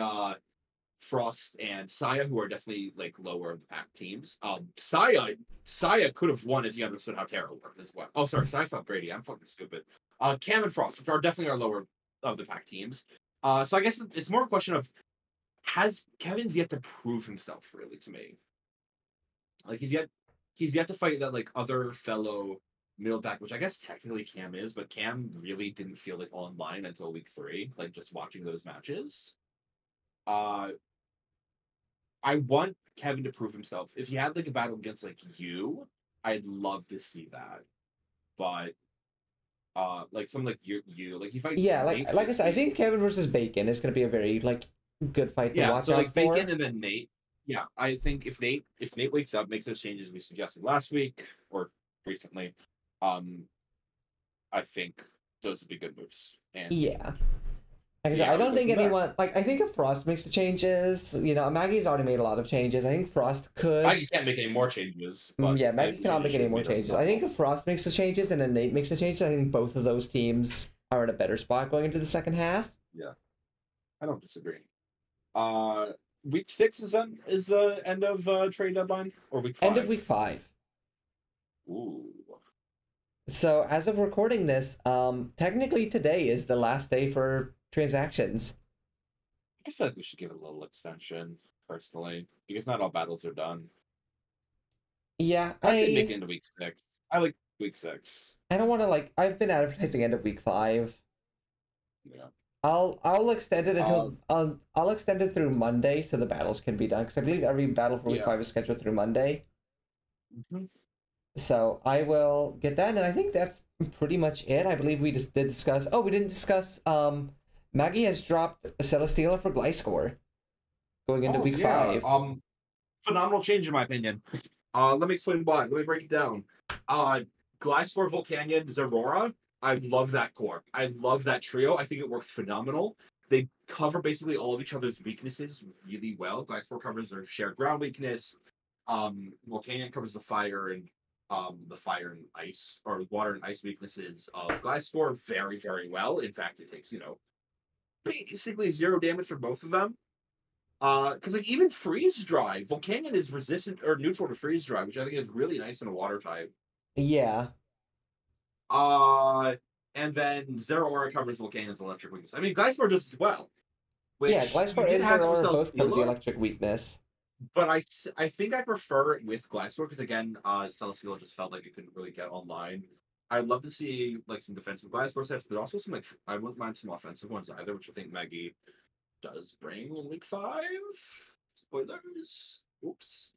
Frost and Saya, who are definitely like lower of the pack teams. Saya could have won if he understood how Terra worked as well. Oh, sorry, Saya felt Brady. I'm fucking stupid. Cam and Frost, which are definitely our lower of the pack teams. So I guess it's more a question of, has Kevin's yet to prove himself really to me? Like he's yet to fight that like other fellow middle back, which I guess technically Cam is, but Cam really didn't feel like online until week 3. Like just watching those matches. I want Kevin to prove himself. If he had like a battle against like you, I'd love to see that. But like something like you like he fights. Yeah, Nate like I said, I think Kevin versus Bacon is going to be a very like good fight to watch so out like for. Bacon and then Nate. Yeah, I think if Nate wakes up, makes those changes we suggested last week or recently, I think those would be good moves. And yeah. Like I said, I don't think anyone like. I think if Frost makes the changes, you know, Maggie's already made a lot of changes. I think Frost could. Maggie can't make any more changes. But yeah, Maggie cannot make any more changes. I think if Frost makes the changes and then Nate makes the changes, I think both of those teams are in a better spot going into the second half. Yeah, I don't disagree. Week 6 is the end of trade deadline, or week 5? End of week 5. Ooh. So as of recording this, technically today is the last day for transactions. I feel like we should give it a little extension, personally, because not all battles are done. Yeah, I say make it into week 6. I like week 6. I don't want to like. I've been advertising end of week 5. Yeah. I'll extend it until I'll extend it through Monday so the battles can be done, because I believe every battle for week 5 is scheduled through Monday. Mm-hmm. So I will get that, and I think that's pretty much it. I believe we just did discuss. Oh, we didn't discuss. Maggie has dropped Celesteela for Gliscor going into week 5. Phenomenal change in my opinion. Let me explain why. Let me break it down. Gliscor, Volcanion, Zerora. I love that core. I love that trio. I think it works phenomenal. They cover basically all of each other's weaknesses really well. Gliscor covers their shared ground weakness. Volcanion covers the fire and ice, or water and ice weaknesses of Gliscor very, very well. In fact, it takes, basically 0 damage for both of them. Because like even freeze dry, Volcanion is resistant or neutral to freeze dry, which I think is really nice in a water type. Yeah. And then Zeraora covers Volcanion's electric weakness. I mean, Gliscor does as well. Yeah, Gliscor and Zeraora both cover the electric weakness. But I think I prefer it with Gliscor because again, Celesteela just felt like it couldn't really get online. I'd love to see like some defensive Gliscor sets, but also some like I wouldn't mind some offensive ones either, which I think Maggie does bring in week 5. Spoilers. Oops.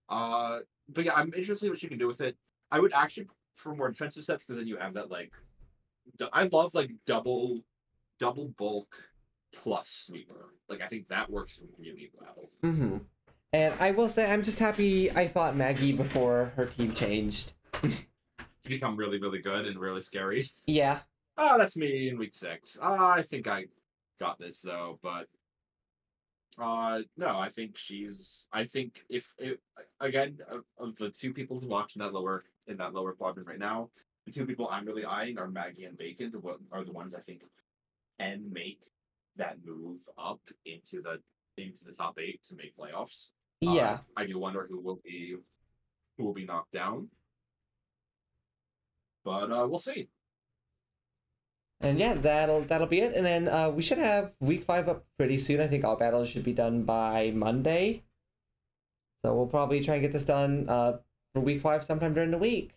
But yeah, I'm interested in what you can do with it. I would actually for more defensive sets because then you have that like I love like double bulk plus sweeper. Like I think that works really well. Mm-hmm. And I will say I'm just happy I fought Maggie before her team changed. To become really, really good and really scary. Yeah. That's me in week 6. I think I got this though, but no, I think if again of the 2 people to watch in that lower quadrant right now, the 2 people I'm really eyeing are Maggie and Bacon. Are the ones I think can make that move up into the top 8 to make playoffs. Yeah. I do wonder who will be knocked down, but we'll see. And yeah, that'll be it. And then we should have week 5 up pretty soon. I think all battles should be done by Monday. So we'll probably try and get this done for week 5 sometime during the week.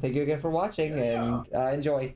Thank you again for watching and enjoy.